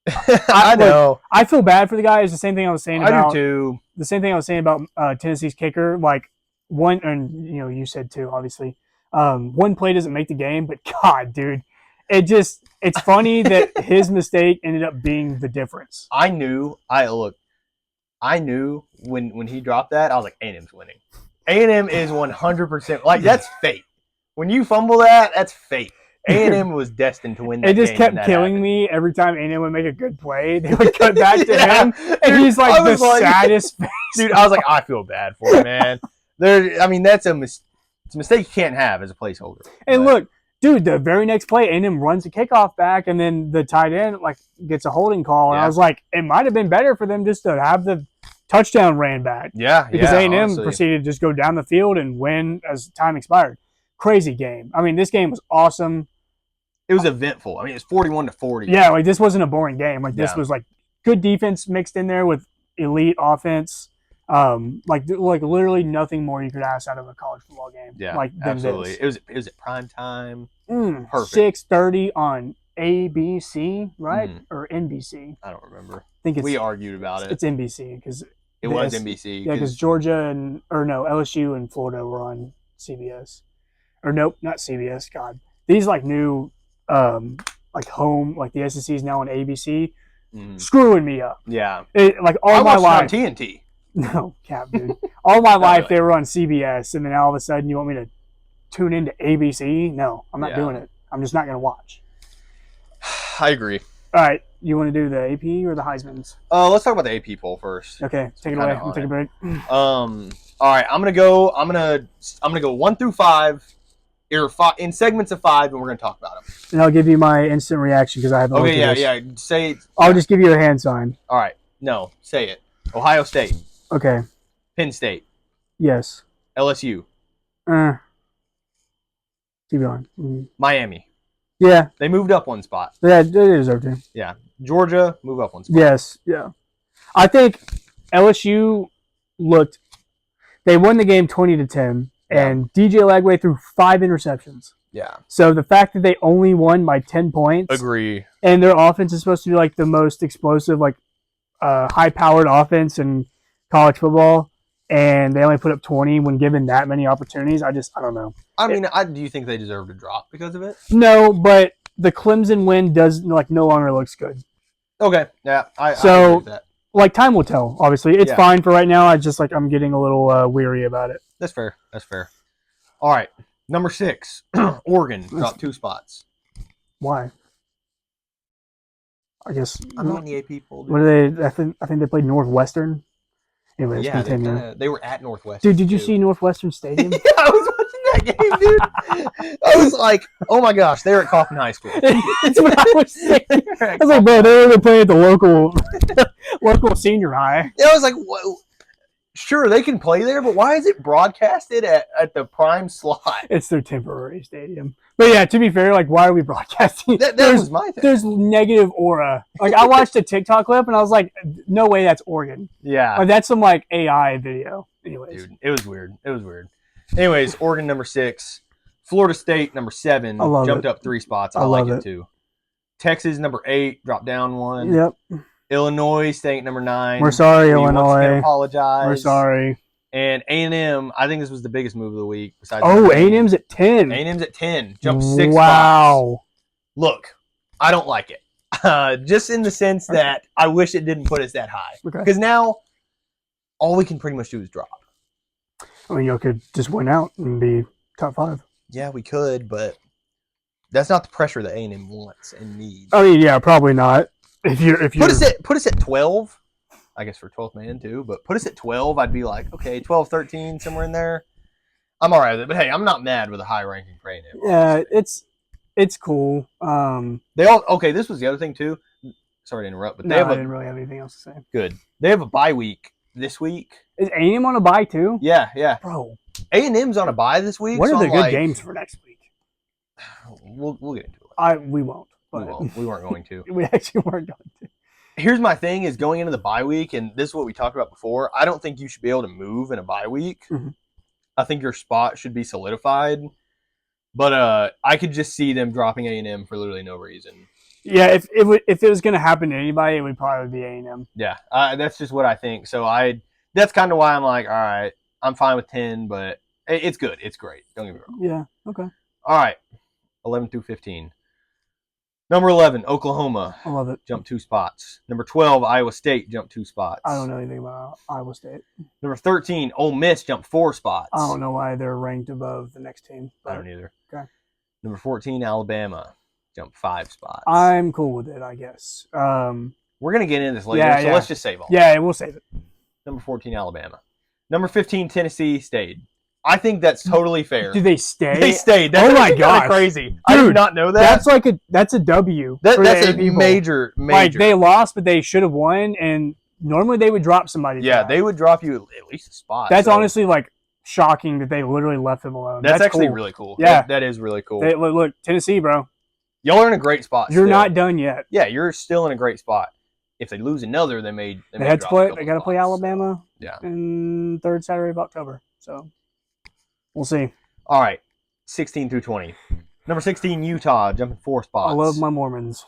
I know. I feel bad for the guy. It's the same thing I was saying about. I do too. The same thing I was saying about Tennessee's kicker. And you said too, obviously. One play doesn't make the game, but God, dude, it's funny that his mistake ended up being the difference. I knew when he dropped that, I was like, A&M's winning. A&M is 100%. That's fate. When you fumble that, that's fate. A&M was destined to win that game. It just kept killing me every time A&M would make a good play. They would cut back to him, and he's the saddest face. Dude, I was like, I feel bad for him, man. That's a mistake you can't have as a placeholder. And look, dude, the very next play, A&M runs the kickoff back, and then the tight end gets a holding call. And I was like, it might have been better for them just to have the touchdown ran back. Yeah, because A&M proceeded to just go down the field and win as time expired. Crazy game. This game was awesome. It was eventful. It was 41-40. Yeah, this wasn't a boring game. This was good defense mixed in there with elite offense. Literally nothing more you could ask out of a college football game. Yeah, absolutely. It was at prime time. Perfect. 6:30 on ABC, right? Or NBC? I don't remember. I think we argued about it. It's NBC because it was NBC. Yeah, because Georgia LSU and Florida were on CBS. Or nope, not CBS. God, these new home the SEC is now on ABC. Screwing me up. Yeah. All my life on TNT. No, cap, dude. All my life they were on CBS, and then all of a sudden you want me to tune into ABC? No, I'm not doing it. I'm just not going to watch. I agree. All right, you want to do the AP or the Heisman's? Let's talk about the AP poll first. Okay, take it away. I'm taking a break. All All right, I'm gonna go 1 through 5, in segments of 5, and we're gonna talk about them. And I'll give you my instant reaction because I haven't. Okay, yeah. Say it. I'll just give you a hand sign. All right, no, say it. Ohio State. Okay. Penn State. Yes. LSU. Keep going. Miami. Yeah. They moved up 1 spot. Yeah, they deserve to. Yeah. Georgia, move up 1 spot. Yes. Yeah. I think LSU looked. They won the game 20-10, and DJ Lagway threw 5 interceptions. Yeah. So the fact that they only won by 10 points. Agree. And their offense is supposed to be like the most explosive, like high-powered offense in college football, and they only put up 20 when given that many opportunities. I don't know. I mean, do you think they deserve to drop because of it? No, but the Clemson win does no longer looks good. Okay. Yeah. I agree with that. Like, time will tell, obviously. It's fine for right now. I'm getting a little weary about it. That's fair. All right. Number 6, Oregon dropped 2 spots. Why? I guess. I'm on the AP poll. What are they? I think they played Northwestern. Anyways, continue. They were at Northwestern. Dude, did you see Northwestern Stadium? Yeah, I was watching that game, dude. I was like, oh my gosh, they were at Kaufman High School. That's what I was saying. I was like, bro, they were playing at the local senior high. Yeah, I was like, whoa. Sure, they can play there, but why is it broadcasted at the prime slot? It's their temporary stadium. But yeah, to be fair, like, why are we broadcasting? That was my thing. There's negative aura. Like, I watched a TikTok clip, and I was like, no way that's Oregon. Yeah. Like, that's some, like, AI video. Anyways. Dude, it was weird. Anyways, Oregon number 6. Florida State number 7. Jumped up 3 spots. I like it, too. Texas number 8. Dropped down 1. Yep. Illinois staying at number 9. We're sorry, Illinois. Once again, apologize. We're sorry. And A&M, I think this was the biggest move of the week. Besides A&M's at 10. A&M's at 10. Jumped 6 spots. Wow. Look, I don't like it. Just in the sense that I wish it didn't put us that high. Because now, all we can pretty much do is drop. I mean, you could just win out and be top 5. Yeah, we could, but that's not the pressure that A&M wants and needs. I mean, yeah, probably not. If you put us at 12, I guess for 12th man too, but put us at 12, I'd be like, okay, 12, 13, somewhere in there. I'm all right with it, but hey, I'm not mad with a high ranking for A&M. Yeah, it's cool. This was the other thing too. Sorry to interrupt, but I didn't really have anything else to say. Good. They have a bye week this week. Is A&M on a bye too? Yeah. Bro, A&M's on a bye this week. What are the good games for next week? We'll get into it. We won't. But we weren't going to. We actually weren't going to. Here's my thing: is going into the bye week, and this is what we talked about before. I don't think you should be able to move in a bye week. Mm-hmm. I think your spot should be solidified. But I could just see them dropping A&M for literally no reason. Yeah, if it was going to happen to anybody, it would probably be A&M. Yeah, that's just what I think. So that's kind of why I'm like, all right, I'm fine with 10, but it's good. It's great. Don't get me wrong. Yeah. Okay. All right, 11 through 15. Number 11, Oklahoma. I love it. Jumped 2 spots. Number 12, Iowa State jumped 2 spots. I don't know anything about Iowa State. Number 13, Ole Miss jumped 4 spots. I don't know why they're ranked above the next team. I don't either. Okay. Number 14, Alabama jumped 5 spots. I'm cool with it, I guess. We're going to get into this later, so let's just save all. Yeah, we'll save it. Number 14, Alabama. Number 15, Tennessee stayed. I think that's totally fair. Do they stay? They stayed. That's my god, crazy! Dude, I did not know that. That's a W. That's a major. Like, they lost, but they should have won. And normally they would drop somebody. Yeah, they would drop you at least a spot. That's honestly like shocking that they literally left them alone. That's actually really cool. Yeah, that is really cool. Look, Tennessee, bro. Y'all are in a great spot. You're not done yet. Yeah, you're still in a great spot. If they lose another, they may. They had to play. They got to play Alabama. Yeah. In 3rd Saturday of October. So. We'll see. All right, 16 through 20. Number 16, Utah, jumping 4 spots. I love my Mormons.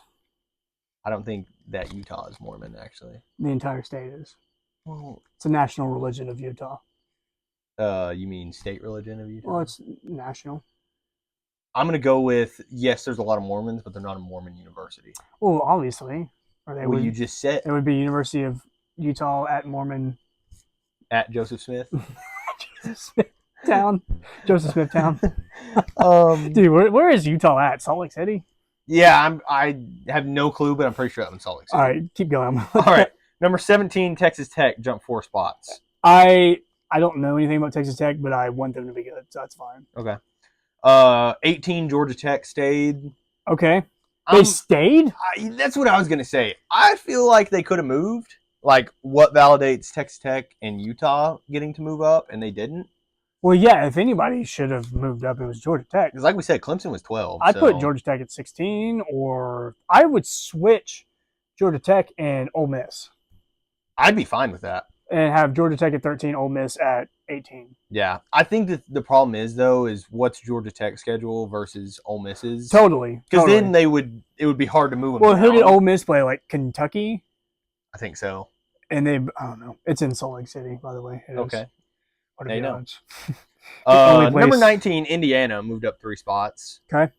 I don't think that Utah is Mormon, actually. The entire state is. Well, it's a national religion of Utah. You mean state religion of Utah? Well, it's national. I'm going to go with, yes, there's a lot of Mormons, but they're not a Mormon university. Well, obviously. Or you just said. It would be University of Utah at Mormon. At Joseph Smith? Joseph Smith. Joseph Smith Town. Dude, where is Utah at? Salt Lake City? Yeah, I have no clue, but I'm pretty sure I'm in Salt Lake City. All right, keep going. All right, number 17, Texas Tech jumped 4 spots. I I don't know anything about Texas Tech, but I want them to be good, so that's fine. Okay. 18 Georgia Tech stayed. Okay. They stayed? That's what I was going to say. I feel like they could have moved. Like, what validates Texas Tech and Utah getting to move up, and they didn't? Well, yeah, if anybody should have moved up, it was Georgia Tech. Because like we said, Clemson was 12. I'd put Georgia Tech at 16, or I would switch Georgia Tech and Ole Miss. I'd be fine with that. And have Georgia Tech at 13, Ole Miss at 18. Yeah. I think that the problem is, though, is what's Georgia Tech's schedule versus Ole Miss's? Totally. Because then it would be hard to move them Well, down. who did Ole Miss play? Like Kentucky? I think so. And I don't know. It's in Salt Lake City, by the way. Okay. They know. Number 19, Indiana moved up 3 spots. Okay.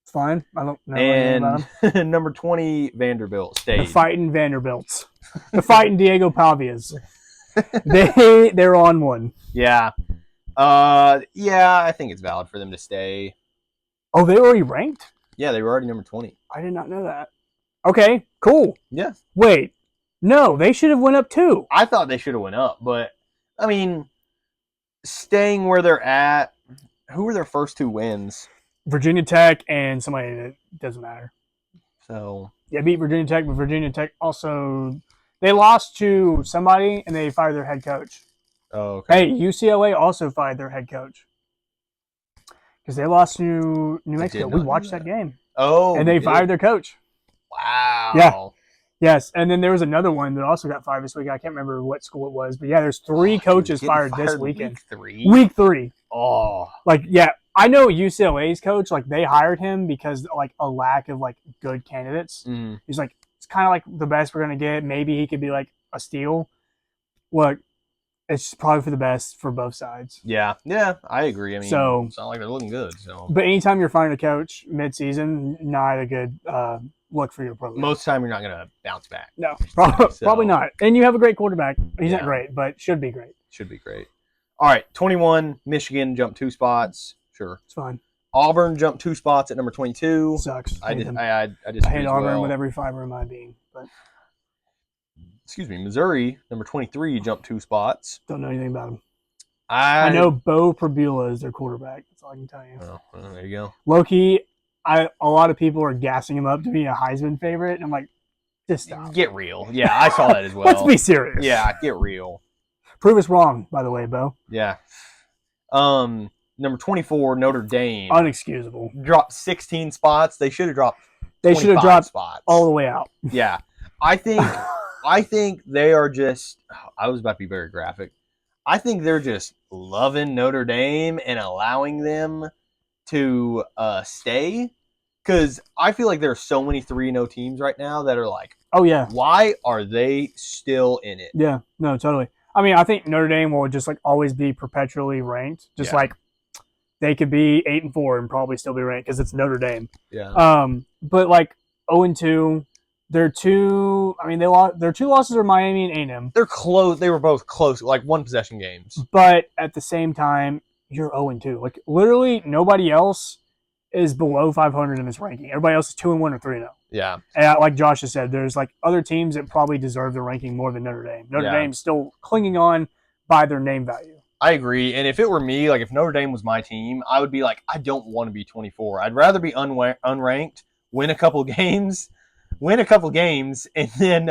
It's fine. I don't know anything about them. Number 20, Vanderbilt stayed. The fighting Vanderbilts. The fighting Diego Pavias. They're on one. Yeah. I think it's valid for them to stay. Oh, they already ranked? Yeah, they were already number 20. I did not know that. Okay, cool. Yeah. Wait. No, they should have went up too. I thought they should have went up, but I mean, staying where they're at, who were their first 2 wins? Virginia Tech and somebody that doesn't matter. So yeah, beat Virginia Tech, but Virginia Tech also they lost to somebody and they fired their head coach. Oh, okay. Hey, UCLA also fired their head coach because they lost to New Mexico. We watched that game. Oh, and they fired their coach. Wow. Yeah. Yes, and then there was another one that also got fired this week. I can't remember what school it was, but yeah, there's 3 coaches fired this weekend. Week 3. Oh. Like, yeah, I know UCLA's coach, like, they hired him because, like, a lack of, like, good candidates. Mm-hmm. He's like, it's kind of like the best we're going to get. Maybe he could be, like, a steal. Look, it's probably for the best for both sides. Yeah, I agree. I mean, it's not like they're looking good. So, but anytime you're firing a coach mid-season, not a good look for your program. Most of the time, you're not going to bounce back. No, probably not. And you have a great quarterback. He's not great, but should be great. Should be great. All right, 21, Michigan jumped 2 spots. Sure. It's fine. Auburn jumped 2 spots at number 22. Sucks. I hate Auburn with every fiber in my being. But excuse me, Missouri, number 23, jumped 2 spots. Don't know anything about him. I know Bo Prabula is their quarterback. That's all I can tell you. Oh, well, there you go. Low-key, a lot of people are gassing him up to be a Heisman favorite. And I'm like, just stop. Get real. Yeah, I saw that as well. Let's be serious. Yeah, get real. Prove us wrong, by the way, Bo. Yeah. Number 24, Notre Dame. Unexcusable. Dropped 16 spots. They should have dropped. They should have dropped spots all the way out. Yeah, I think they are just. I was about to be very graphic. I think they're just loving Notre Dame and allowing them to stay, because I feel like there are so many 3-0 teams right now that are like, oh yeah, why are they still in it? Yeah, no, totally. I mean, I think Notre Dame will just like always be perpetually ranked, just like they could be 8-4 and probably still be ranked because it's Notre Dame. Yeah. But like 0-2, their 2 losses are Miami and A&M. They're close. They were both close, like 1-possession games. But at the same time, you're 0-2. Like literally nobody else is below 500 in this ranking. Everybody else is 2-1 or 3-0. Yeah. And like Josh has said, there's like other teams that probably deserve the ranking more than Notre Dame. Notre Dame's still clinging on by their name value. I agree. And if it were me, like if Notre Dame was my team, I would be like, I don't want to be 24. I'd rather be unranked, win a couple games, and then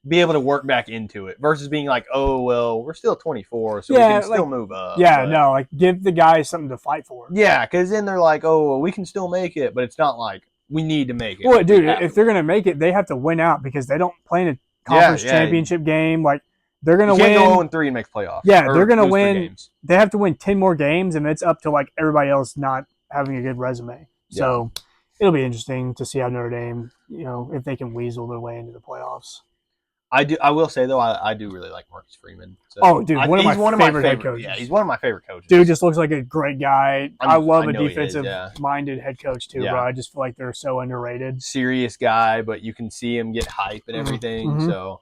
be able to work back into it versus being like, oh, well, we're still 24, so we can still move up. Yeah, no, like give the guys something to fight for. Yeah, because then they're like, oh, well, we can still make it, but it's not like we need to make it. Well, dude, if they're going to make it, they have to win out because they don't play in a conference championship game. Like, they're going to win. You can't go 0-3 and make playoffs. Yeah, they're going to win. They have to win 10 more games, and it's up to, like, everybody else not having a good resume. Yeah. So, it'll be interesting to see how Notre Dame, if they can weasel their way into the playoffs. I will say, though, I do really like Marcus Freeman. So oh, dude, one of my favorite head coaches. Yeah, he's one of my favorite coaches. Dude just looks like a great guy. I love a defensive-minded head coach, too, bro. I just feel like they're so underrated. Serious guy, but you can see him get hype and everything. Mm-hmm. So,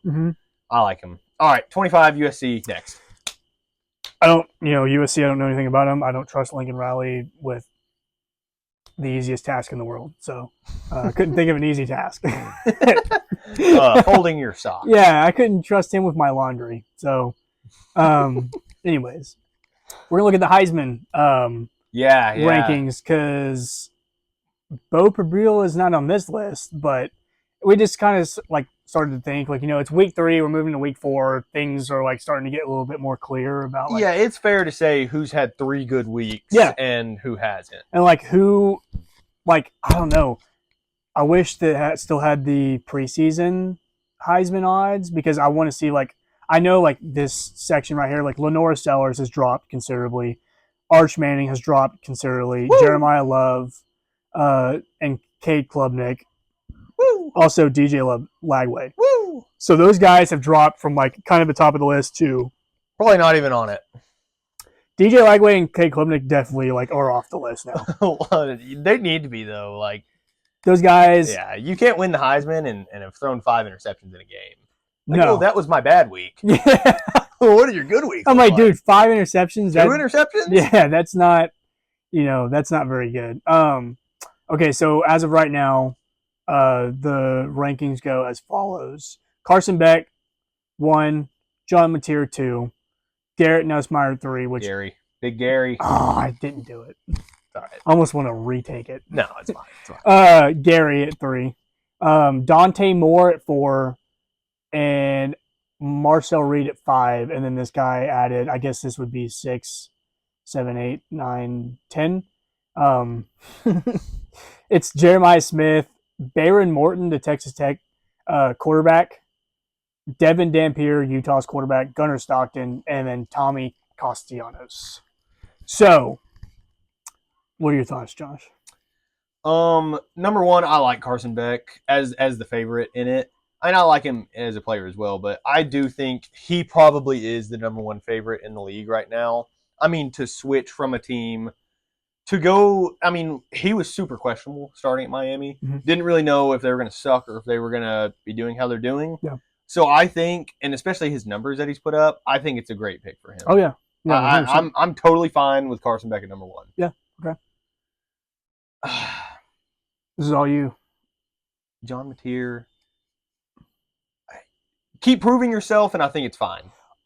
I like him. All right, 25 USC next. USC, I don't know anything about him. I don't trust Lincoln Riley with the easiest task in the world. So, I couldn't think of an easy task. Folding your socks. Yeah, I couldn't trust him with my laundry. So, Anyways, we're gonna look at the Heisman rankings because Bo Prabeel is not on this list, but we just kind of like started to think like, it's week 3, we're moving to week 4, things are like starting to get a little bit more clear about like, it's fair to say who's had 3 good weeks and who hasn't, and like who, like, I don't know, I wish that still had the preseason Heisman odds because I want to see, like, I know like this section right here, like Lenora Sellers has dropped considerably, Arch Manning has dropped considerably, Woo! Jeremiah Love, and Cade Klubnik. Woo! Also DJ Lagway. Woo! So those guys have dropped from like kind of the top of the list to probably not even on it. DJ Lagway and Cade Klubnik definitely like are off the list now. They need to be though. Like those guys. Yeah, you can't win the Heisman and have thrown 5 interceptions in a game. Like, no, that was my bad week. Yeah. What are your good weeks? I'm like, dude, 5 interceptions. 2 interceptions? Yeah, that's not, that's not very good. Okay, so as of right now, the rankings go as follows: Carson Beck 1, John Mateer 2, Garrett Nussmeier 3. Which Big Gary. Oh, I didn't do it. All right. I almost want to retake it. No, it's fine. It's fine. Gary at 3, Dante Moore at 4, and Marcel Reed at 5, and then this guy added, I guess this would be 6, 7, 8, 9, 10. It's Jeremiah Smith, Baron Morton, the Texas Tech quarterback, Devin Dampier, Utah's quarterback, Gunnar Stockton, and then Tommy Castellanos. So, what are your thoughts, Josh? Number 1, I like Carson Beck as the favorite in it. And I like him as a player as well, but I do think he probably is the number 1 favorite in the league right now. I mean, to switch from a team to go, I mean, he was super questionable starting at Miami. Mm-hmm. Didn't really know if they were going to suck or if they were going to be doing how they're doing. Yeah. So I think, and especially his numbers that he's put up, I think it's a great pick for him. Oh, yeah. I'm totally fine with Carson Beck at number 1. Yeah, okay. This is all you. John Mateer. Keep proving yourself, and I think it's fine.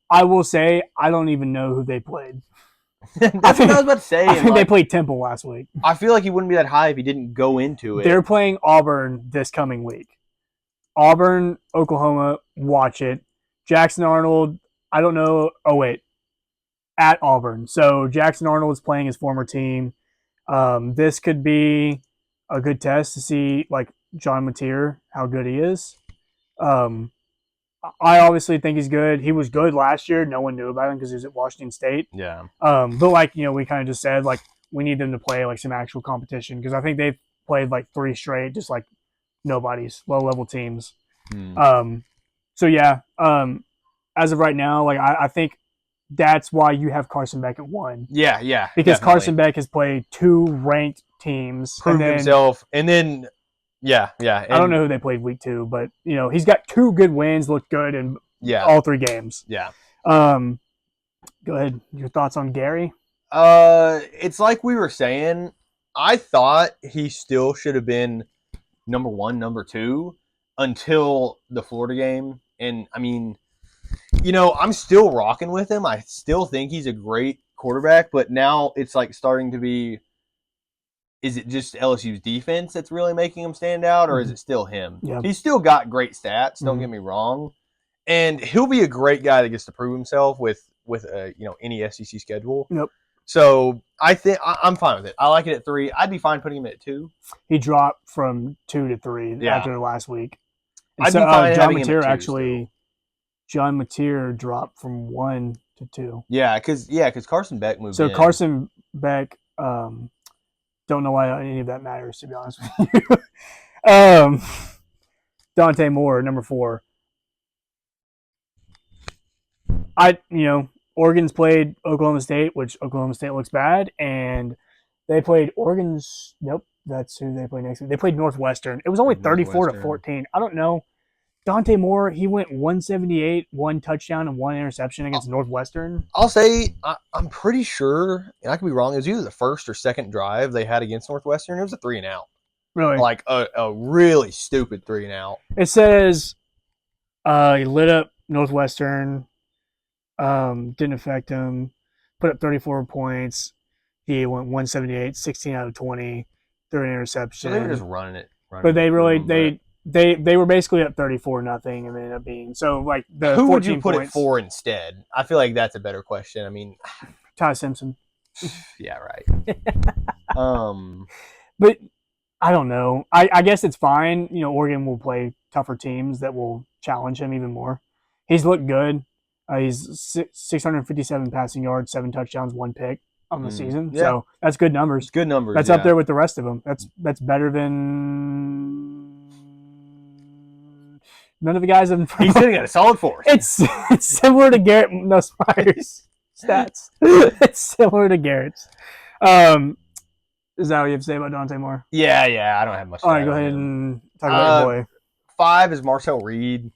I will say, I don't even know who they played. That's what I was about to say. I think they played Temple last week. I feel like he wouldn't be that high if he didn't go into it. They're playing Auburn this coming week. Auburn, Oklahoma, watch it. Jackson Arnold, I don't know. Oh, wait. At Auburn. So Jackson Arnold is playing his former team. This could be a good test to see, like, John Mateer, how good he is. I obviously think he's good. He was good last year. No one knew about him because he was at Washington State. Yeah. But like, we kind of just said, like, we need them to play like some actual competition because I think they've played like 3 straight, just like nobody's low-level teams. So yeah, as of right now, like I think that's why you have Carson Beck at 1. Yeah, because definitely. Carson Beck has played 2 ranked teams, proved himself, and then. Yeah. And I don't know who they played week 2, but he's got 2 good wins, looked good in all 3 games. Yeah. Go ahead. Your thoughts on Gary? It's like we were saying. I thought he still should have been number 1, number 2 until the Florida game, and I mean, I'm still rocking with him. I still think he's a great quarterback, but now it's like starting to be. Is it just LSU's defense that's really making him stand out, or is it still him? Yeah. He's still got great stats, don't get me wrong. And he'll be a great guy that gets to prove himself with any SEC schedule. Yep. So I think I'm fine with it. I like it at 3. I'd be fine putting him at 2. He dropped from 2 to 3 after last week. I'd be fine John having Mateer him at 2 actually. still. John Mateer dropped from 1 to 2. Yeah, because Carson Beck moved in. So Carson Beck. Don't know why any of that matters, to be honest with you. Dante Moore, number 4. Oregon's played Oklahoma State, which Oklahoma State looks bad, and they played Oregon's. Nope, that's who they play next week. They played Northwestern. It was only 34-14. I don't know. Dante Moore, he went 178, 1 touchdown and 1 interception against Northwestern. I'll say I'm pretty sure, and I could be wrong, it was either the first or second drive they had against Northwestern. It was a 3-and-out. Really? Like a really stupid 3-and-out. It says he lit up Northwestern. Didn't affect him. Put up 34 points. He went 178, 16 out of 20, threw an interception. So they were just running it. But they really they were basically up 34-0, and they ended up being so like the who 14 would you put points, it for instead? I feel like that's a better question. I mean, Ty Simpson. Yeah, right. But I don't know. I guess it's fine. You know, Oregon will play tougher teams that will challenge him even more. He's looked good. He's 657 passing yards, 7 touchdowns, 1 pick on the season. Yeah. So that's good numbers. It's good numbers. That's up there with the rest of them. That's better than none of the guys in front. He's sitting at a solid 4. It's similar to Garrett Nussmeier's stats. It's similar to Garrett's. Is that what you have to say about Dante Moore? Yeah. I don't have much. All right, go ahead and talk about your boy. 5 is Marcel Reed.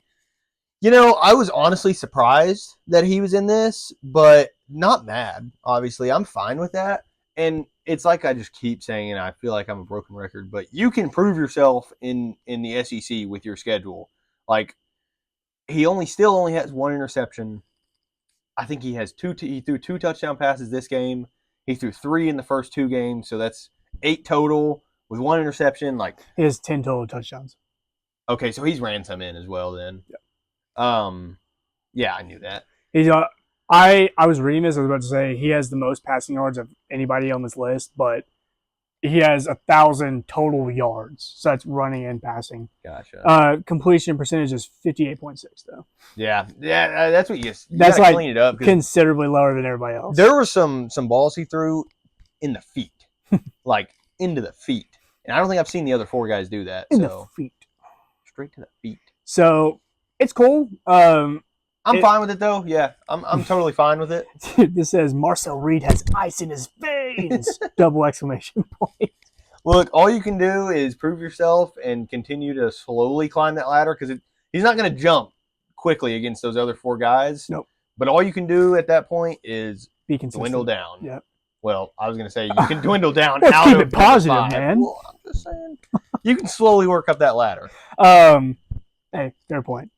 You know, I was honestly surprised that he was in this, but not mad. Obviously, I'm fine with that. And it's like I just keep saying, and I feel like I'm a broken record, but you can prove yourself in the SEC with your schedule. Like, he still only has 1 interception. I think he has he threw 2 touchdown passes this game. He threw 3 in the first 2 games, so that's 8 total with 1 interception. Like, he has 10 total touchdowns. Okay, so he's ran some in as well then. Yeah. Yeah, I knew that. He's I was reading this. I was about to say he has the most passing yards of anybody on this list, but he has 1,000 total yards. So that's running and passing. Gotcha. Completion percentage is 58.6 though. Yeah, that's what you that's like clean it up. Considerably lower than everybody else. There were some balls he threw in the feet, like into the feet, and I don't think I've seen the other 4 guys do that. The feet, straight to the feet. So it's cool. I'm fine with it though. Yeah, I'm totally fine with it. This says Marcel Reed has ice in his veins! Double exclamation point. Look, all you can do is prove yourself and continue to slowly climb that ladder because he's not going to jump quickly against those other 4 guys. Nope. But all you can do at that point is be consistent. Dwindle down. Yep. Well, I was going to say you can dwindle down Let's out keep of it positive, 5. man. Well, I'm just saying you can slowly work up that ladder. Hey, fair point.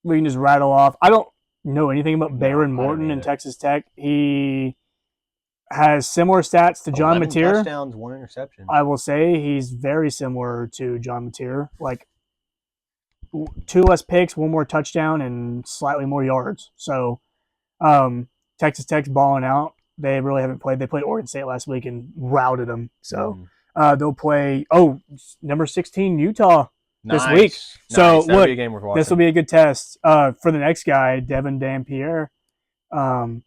We can just rattle off. I don't know anything about Baron Morton in Texas Tech. He has similar stats to John Mateer. Touchdowns, 1 interception. I will say he's very similar to John Mateer. Like 2 less picks, 1 more touchdown, and slightly more yards. So Texas Tech's balling out. They really haven't played. They played Oregon State last week and routed them. So they'll play. Number 16 Utah. This week. So look, this will be a good test for the next guy, Devin Dampierre. No,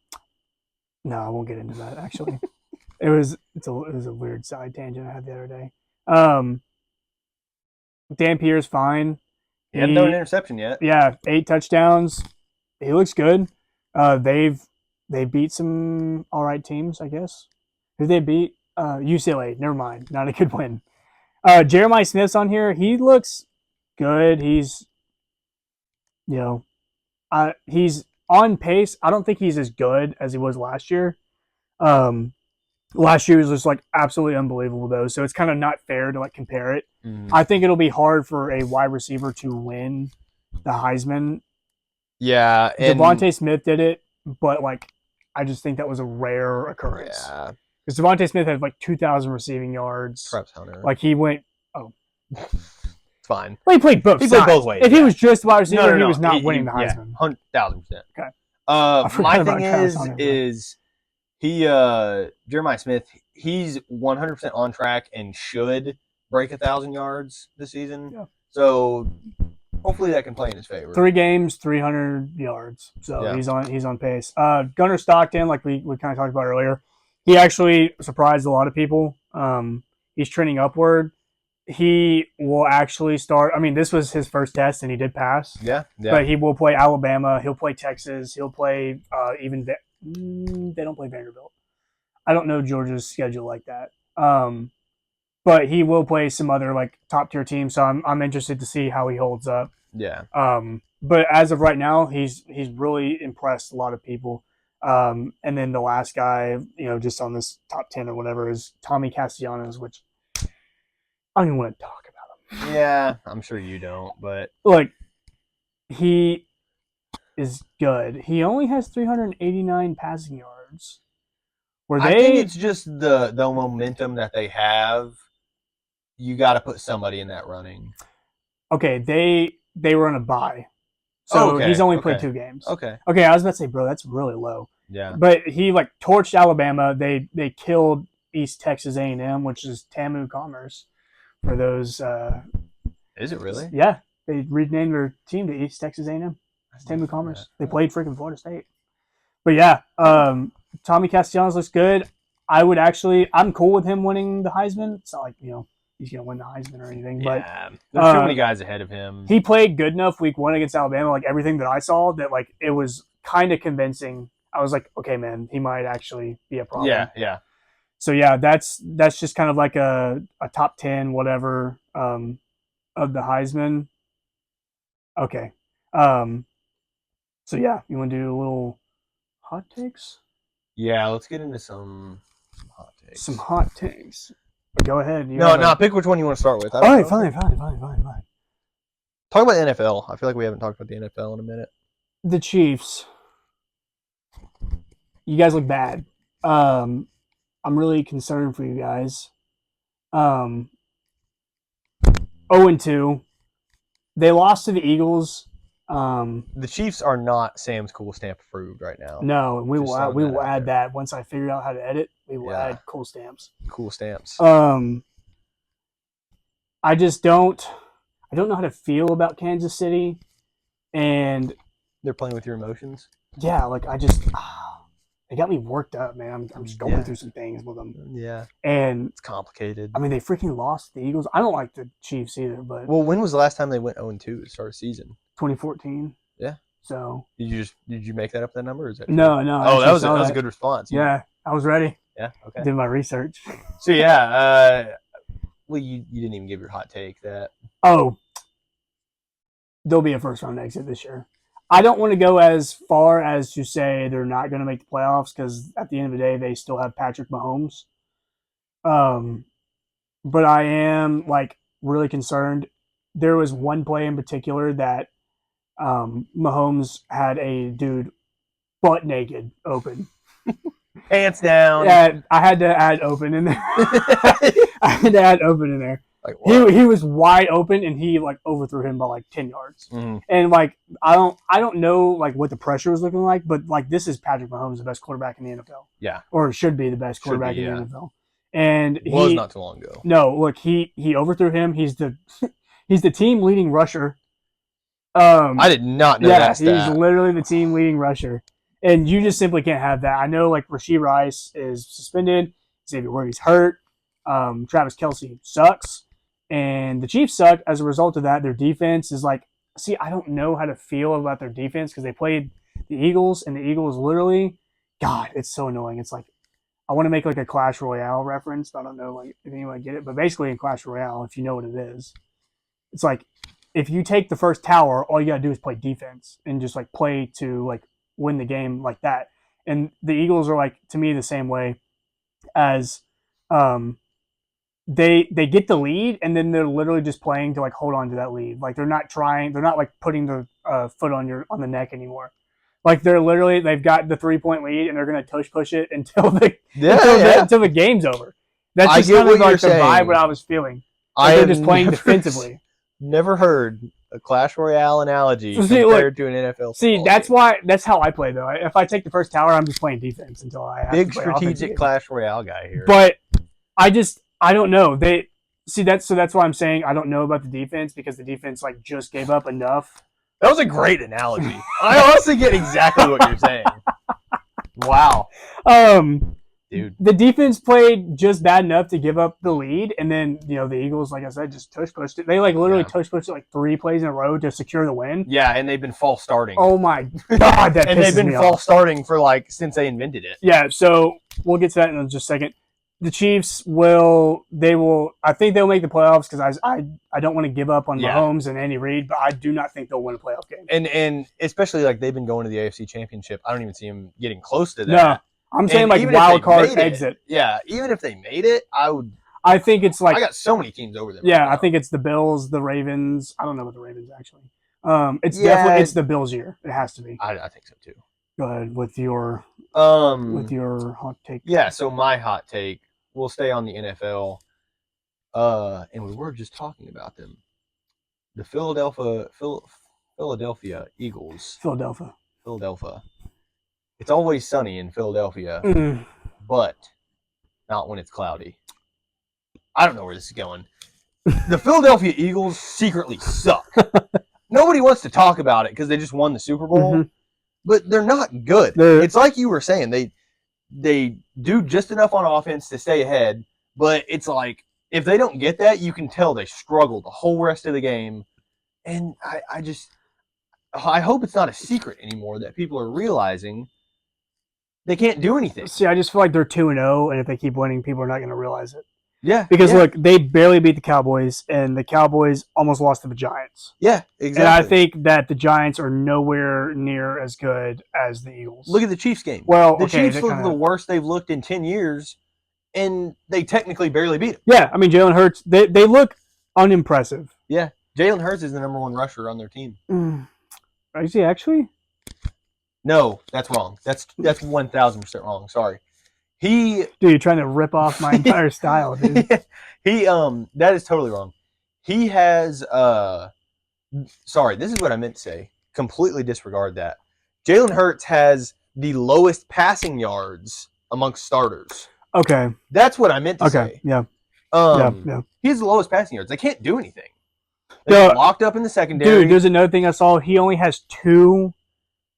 I won't get into that. Actually, it was a weird side tangent I had the other day. Dampierre's fine. He hasn't done an interception yet. Yeah, 8 touchdowns. He looks good. They beat some all right teams, I guess. Who they beat? UCLA. Never mind. Not a good win. Jeremiah Smith's on here. He looks good. He's on pace. I don't think he's as good as he was last year. Last year was just like absolutely unbelievable though. So it's kind of not fair to like compare it. I think it'll be hard for a wide receiver to win the Heisman. Yeah. Devontae Smith did it, but like I just think that was a rare occurrence. Yeah. Because Devontae Smith had like 2,000 receiving yards. Perhaps Hunter. Like he went, It's fine. Well, he played both sides. Played both ways. If he was just wide receiver, he was not winning the Heisman. 1,000%. Okay. My thing is he Jeremiah Smith, he's 100% on track and should break 1,000 yards this season. Yeah. So hopefully that can play in his favor. 3 games, 300 yards. So he's on pace. Gunnar Stockton, like we kind of talked about earlier, he actually surprised a lot of people. He's trending upward. He will actually start. I mean, this was his first test, and he did pass. Yeah. But he will play Alabama. He'll play Texas. He'll play even. They don't play Vanderbilt. I don't know Georgia's schedule like that. But he will play some other like top tier teams. So I'm interested to see how he holds up. Yeah. But as of right now, he's really impressed a lot of people. And then the last guy, just on this top 10 or whatever, is Tommy Castellanos, which I don't even want to talk about him. Yeah, I'm sure you don't, but look, he is good. He only has 389 passing yards. I think it's just the momentum that they have. You got to put somebody in that running. Okay, they were on a bye, so he's only played 2 games. Okay, I was about to say, bro, that's really low. Yeah, but he like torched Alabama. They killed East Texas A&M, which is Tamu Commerce. For those, is it really? Yeah, they renamed their team to East Texas A&M. It's Tamu Commerce. They played freaking Florida State. But yeah, Tommy Castellanos looks good. I'm cool with him winning the Heisman. It's not like he's gonna win the Heisman or anything. But there's too many guys ahead of him. He played good enough week 1 against Alabama. Like everything that I saw, that like it was kind of convincing. I was like, okay, man, he might actually be a problem. Yeah. So yeah, that's just kind of like a top 10 whatever of the Heisman. Okay. So yeah, you want to do a little hot takes? Yeah, let's get into some hot takes. Some hot takes. Go ahead. No, pick which one you want to start with. All right, fine. Talk about the NFL. I feel like we haven't talked about the NFL in a minute. The Chiefs. You guys look bad. I'm really concerned for you guys. 0-2. They lost to the Eagles. The Chiefs are not Sam's cool stamp approved right now. No, we will add that once I figure out how to edit. We will add cool stamps. Cool stamps. I just don't know how to feel about Kansas City, and they're playing with your emotions. Yeah, like they got me worked up, man. I'm just going through some things with them. Yeah, and it's complicated. I mean, they freaking lost the Eagles. I don't like the Chiefs either, but when was the last time they went 0-2 to start a season? 2014. Yeah. So did you make that up, that number? Or is that no? Oh, that was a good response. Yeah, I was ready. Yeah. Okay. Did my research. So yeah, well, you didn't even give your hot take that. Oh, there'll be a first round exit this year. I don't want to go as far as to say they're not going to make the playoffs, because at the end of the day, they still have Patrick Mahomes. But I am like really concerned. There was one play in particular that Mahomes had a dude butt naked open. Pants down. Yeah, I had to add open in there. Like, he was wide open, and he like overthrew him by like 10 yards. Mm-hmm. And like I don't know like what the pressure was looking like, but like this is Patrick Mahomes, the best quarterback in the NFL. Yeah. Or should be the best quarterback in the NFL. And he was not too long ago. No, look, he overthrew him. He's the team leading rusher. I did not know that stat. He's literally the team leading rusher. And you just simply can't have that. I know like Rashee Rice is suspended. Xavier Worthy's hurt. Travis Kelce sucks. And the Chiefs suck as a result of that. Their defense is like, I don't know how to feel about their defense, because they played the Eagles, and the Eagles literally, God, it's so annoying. It's like, I want to make like a Clash Royale reference, but I don't know like if anyone get it. But basically in Clash Royale, if you know what it is, it's like if you take the first tower, all you gotta do is play defense and just like play to like win the game like that. And the Eagles are like, to me, the same way as they get the lead, and then they're literally just playing to like hold on to that lead. Like they're not like putting the foot on the neck anymore. Like they've got the 3-point lead, and they're gonna push it until until the game's over. That's just kind of like the vibe what I was feeling. Like they're just playing defensively. Never heard a Clash Royale analogy compared to an NFL. That's how I play though. If I take the first tower, I'm just playing defense until I have big strategic Clash Royale guy here. But I don't know. That's why I'm saying I don't know about the defense, because the defense like just gave up enough. That was a great analogy. I honestly get exactly what you're saying. Wow. Dude. The defense played just bad enough to give up the lead, and then the Eagles, like I said, just pushed it. They like literally pushed it like 3 plays in a row to secure the win. Yeah, and they've been false starting. Oh my God, that and they've been false starting for like since they invented it. Yeah, so we'll get to that in just a second. The Chiefs I think they'll make the playoffs, because I don't want to give up on Mahomes and Andy Reid, but I do not think they'll win a playoff game. And especially like they've been going to the AFC Championship. I don't even see them getting close to that. No, I'm saying like wild card exit. Yeah, even if they made it, I think it's like, I got so many teams over them. Yeah, I think it's the Bills, the Ravens. I don't know about the Ravens actually. Definitely it's the Bills' year. It has to be. I think so too. Go ahead with your hot take. Yeah, so my hot take. We'll stay on the NFL. And we were just talking about them. The Philadelphia Eagles. Philadelphia. It's always sunny in Philadelphia, but not when it's cloudy. I don't know where this is going. The Philadelphia Eagles secretly suck. Nobody wants to talk about it because they just won the Super Bowl, but they're not good. It's like you were saying. They do just enough on offense to stay ahead, but it's like if they don't get that, you can tell they struggle the whole rest of the game. And I hope it's not a secret anymore that people are realizing they can't do anything. See, I just feel like they're 2-0, and if they keep winning, people are not going to realize it. Yeah. Because, look, they barely beat the Cowboys, and the Cowboys almost lost to the Giants. Yeah, exactly. And I think that the Giants are nowhere near as good as the Eagles. Look at the Chiefs game. Well, the Chiefs look the worst they've looked in 10 years, and they technically barely beat them. Yeah, I mean, Jalen Hurts, they look unimpressive. Yeah. Jalen Hurts is the number one rusher on their team. Is he actually? No, that's wrong. That's 1,000% wrong. Sorry. Dude, you're trying to rip off my entire style, dude. That is totally wrong. He has sorry, this is what I meant to say. Completely disregard that. Jalen Hurts has the lowest passing yards amongst starters. Okay. That's what I meant to say. Yeah. He has the lowest passing yards. They can't do anything. They're locked up in the secondary. Dude, there's another thing I saw. He only has 2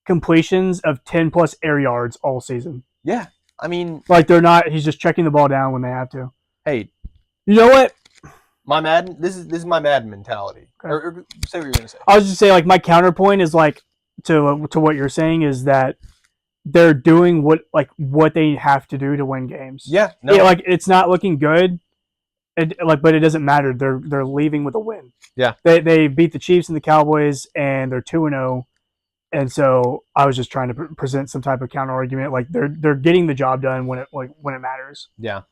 completions of 10+ air yards all season. Yeah. I mean, like he's just checking the ball down when they have to. Hey, you know what? My Madden, this is my Madden mentality. Okay. Or say what you're gonna say. I was just saying, like, my counterpoint is like to what you're saying is that they're doing what they have to do to win games. Yeah, no. Yeah, like it's not looking good. But it doesn't matter. They're leaving with a win. Yeah, they beat the Chiefs and the Cowboys, and they're 2-0. And so I was just trying to present some type of counter argument, like they're getting the job done when it matters. Yeah.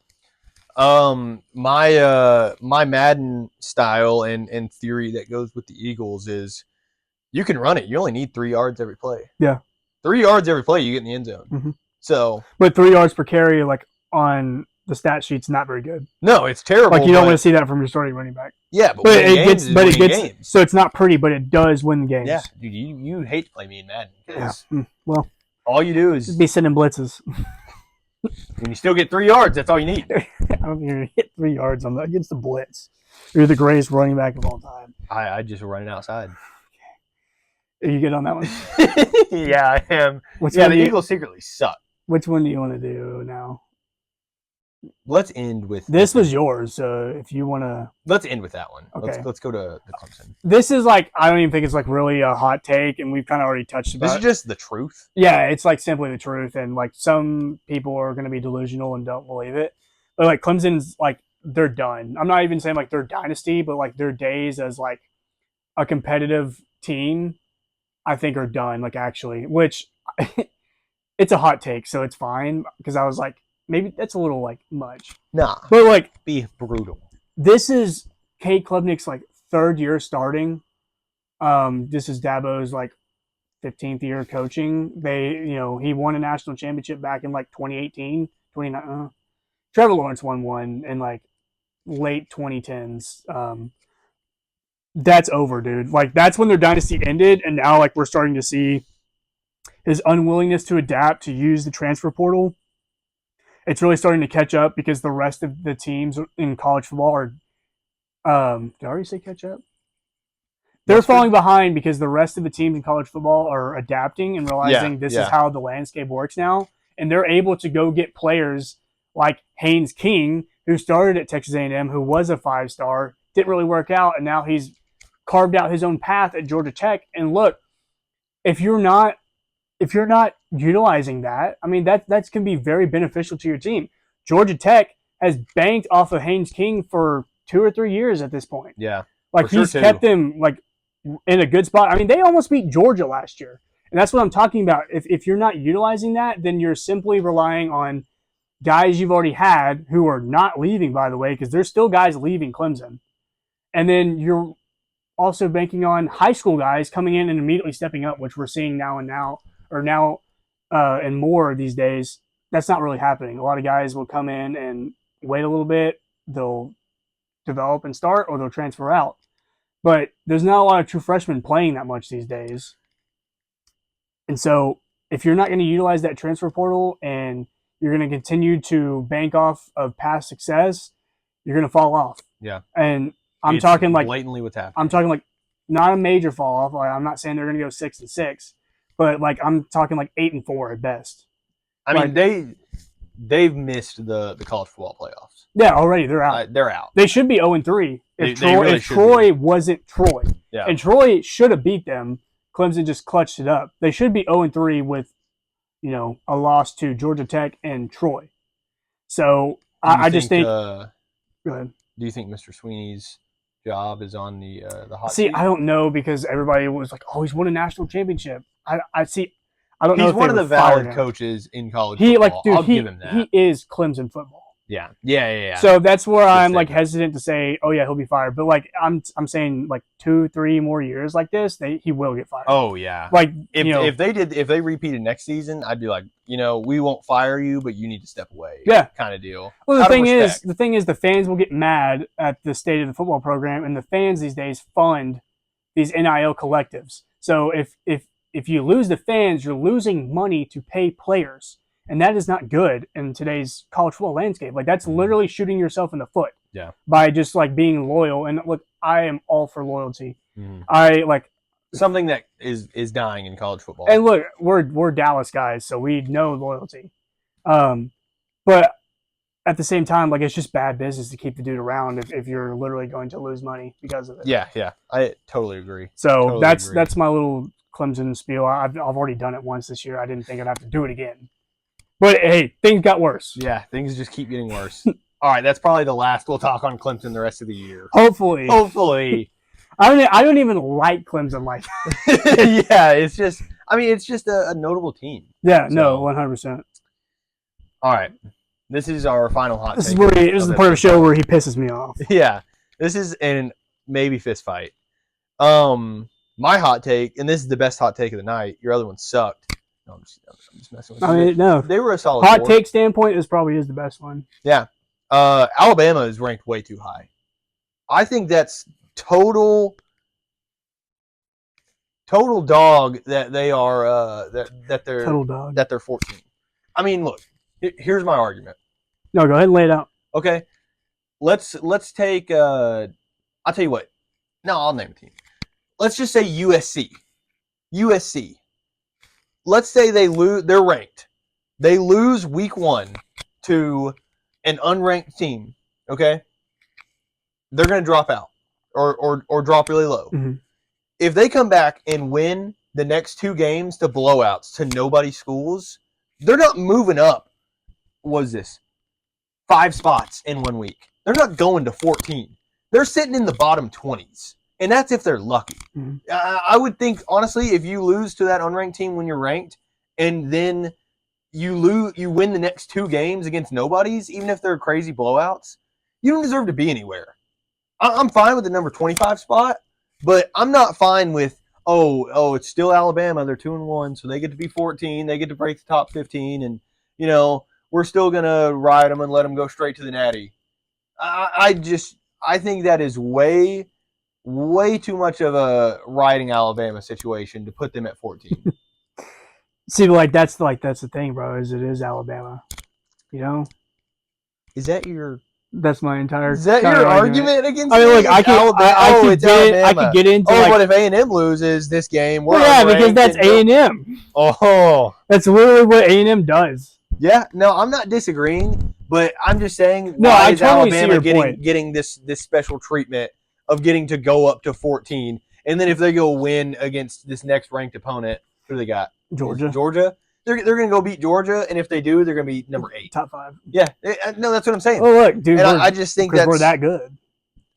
My Madden style and theory that goes with the Eagles is you can run it. You only need 3 yards every play. Yeah. 3 yards every play, you get in the end zone. Mm-hmm. So, but 3 yards per carry, like on the stat sheet's not very good. No, it's terrible. Like you don't want to see that from your starting running back. Yeah, but it gets. So it's not pretty, but it does win the games. Yeah, dude, you hate to play me in Madden. Yeah. Well, all you do is just be sending blitzes. And you still get 3 yards. That's all you need. I don't think you're gonna hit 3 yards against the blitz. You're the greatest running back of all time. I just run it outside. Are you good on that one? Yeah, I am. The Eagles secretly suck. Which one do you want to do now? Let's end with this. Was yours, so if you want to, let's end with that one. Okay. Let's go to the Clemson. This is like I don't even think it's like really a hot take, and we've kind of already touched about. This is just the truth. Yeah, it's like simply the truth, and like some people are going to be delusional and don't believe it, but like Clemson's like they're done. I'm not even saying like they're dynasty, but like their days as like a competitive team, I think are done. Like actually, which it's a hot take, so it's fine because I was like. Maybe that's a little like much. Nah. But like be brutal. This is Kate Klubnik's like 3rd year starting. This is Dabo's like 15th year coaching. He won a national championship back in like 2018, 29. Trevor Lawrence won one in like late 2010s. That's over, dude. Like that's when their dynasty ended, and now like we're starting to see his unwillingness to adapt to use the transfer portal. It's really starting to catch up because the rest of the teams in college football are. Did I already say catch up? They're falling behind because the rest of the teams in college football are adapting and realizing this is how the landscape works now, and they're able to go get players like Haynes King, who started at Texas A&M, who was a 5-star, didn't really work out, and now he's carved out his own path at Georgia Tech. And look, if you're not utilizing that, I mean, that can be very beneficial to your team. Georgia Tech has banked off of Haynes King for 2 or 3 years at this point. Yeah. Like he's kept them like in a good spot. I mean, they almost beat Georgia last year. And that's what I'm talking about. If you're not utilizing that, then you're simply relying on guys you've already had who are not leaving, by the way, because there's still guys leaving Clemson. And then you're also banking on high school guys coming in and immediately stepping up, which we're seeing now and more these days. That's not really happening. A lot of guys will come in and wait a little bit. They'll develop and start, or they'll transfer out. But there's not a lot of true freshmen playing that much these days. And so if you're not going to utilize that transfer portal and you're going to continue to bank off of past success, you're going to fall off. Yeah. And I'm talking like blatantly what's happening. I'm talking like not a major fall off. Like, I'm not saying they're going to go 6-6, but like I'm talking like 8-4 at best. I mean, they've missed the college football playoffs. Yeah, already they're out. They're out. They should be 0-3 if Troy wasn't Troy. Yeah. And Troy should have beat them. Clemson just clutched it up. They should be 0-3 with, a loss to Georgia Tech and Troy. So I just think. Go ahead. Do you think Mr. Sweeney's job is on the hot seat? seat? I don't know, because everybody was like, "Oh, he's won a national championship." I see. I don't know. He's if one of the valid coaches in college football. I'll give him that. He is Clemson football. Yeah. So that's where I'm like hesitant to say, "Oh yeah, he'll be fired." But like I'm saying, like 2-3 more years like this, he will get fired. Oh yeah. Like if they repeated next season, I'd be like, we won't fire you, but you need to step away. Yeah. Kind of deal. Well, the thing is, the fans will get mad at the state of the football program, and the fans these days fund these NIL collectives. So if you lose the fans, you're losing money to pay players. And that is not good in today's college football landscape. Like, that's literally shooting yourself in the foot. Yeah. By just like being loyal. And look, I am all for loyalty. Mm-hmm. I like something that is dying in college football. And look, we're Dallas guys, so we know loyalty. But at the same time, like, it's just bad business to keep the dude around if you're literally going to lose money because of it. Yeah. I totally agree. So that's my little Clemson spiel. I've already done it once this year. I didn't think I'd have to do it again. But hey, things got worse. Yeah, things just keep getting worse. All right, that's probably the last we'll talk on Clemson the rest of the year. Hopefully. I don't even like Clemson like that. Yeah, it's just a notable team. Yeah, so, no, 100%. All right, this is our final hot take. This is the part of the show where he pisses me off. Yeah, this is an maybe fist fight. My hot take, and this is the best hot take of the night. Your other one sucked. No, I'm just messing with you. No. They were a solid hot take standpoint. This probably is the best one. Yeah. Alabama is ranked way too high. I think that's total dog that they are that they're total dog. That they're 14. I mean, look, here's my argument. No, go ahead and lay it out. Okay. Let's take I'll tell you what. No, I'll name a team. Let's just say USC. Let's say they're ranked. They lose week 1 to an unranked team, okay? They're going to drop out or drop really low. Mm-hmm. If they come back and win the next 2 games to blowouts to nobody schools, they're not moving up. What is this? 5 spots in 1 week. They're not going to 14. They're sitting in the bottom 20s. And that's if they're lucky. Mm-hmm. I would think, honestly, if you lose to that unranked team when you're ranked, and then you win the next 2 games against nobodies, even if they're crazy blowouts, you don't deserve to be anywhere. I'm fine with the number 25 spot, but I'm not fine with, it's still Alabama. They're 2-1, so they get to be 14. They get to break the top 15, and, we're still going to ride them and let them go straight to the Natty. I think that is way too much of a riding Alabama situation to put them at 14. See, that's the thing, bro. It is Alabama. Is that your? That's my entire. Is that your argument against? I mean, look, I could get into. But if A&M loses this game, because that's A&M. Oh, that's literally what A&M does. Yeah, no, I'm not disagreeing, but I'm just saying, why is totally Alabama getting this special treatment of getting to go up to 14, and then if they go win against this next ranked opponent, who do they got? Georgia. They're going to go beat Georgia, and if they do, they're going to be number 8. Top 5. Yeah, no, that's what I'm saying. Oh, look, dude. And I just think we're that good.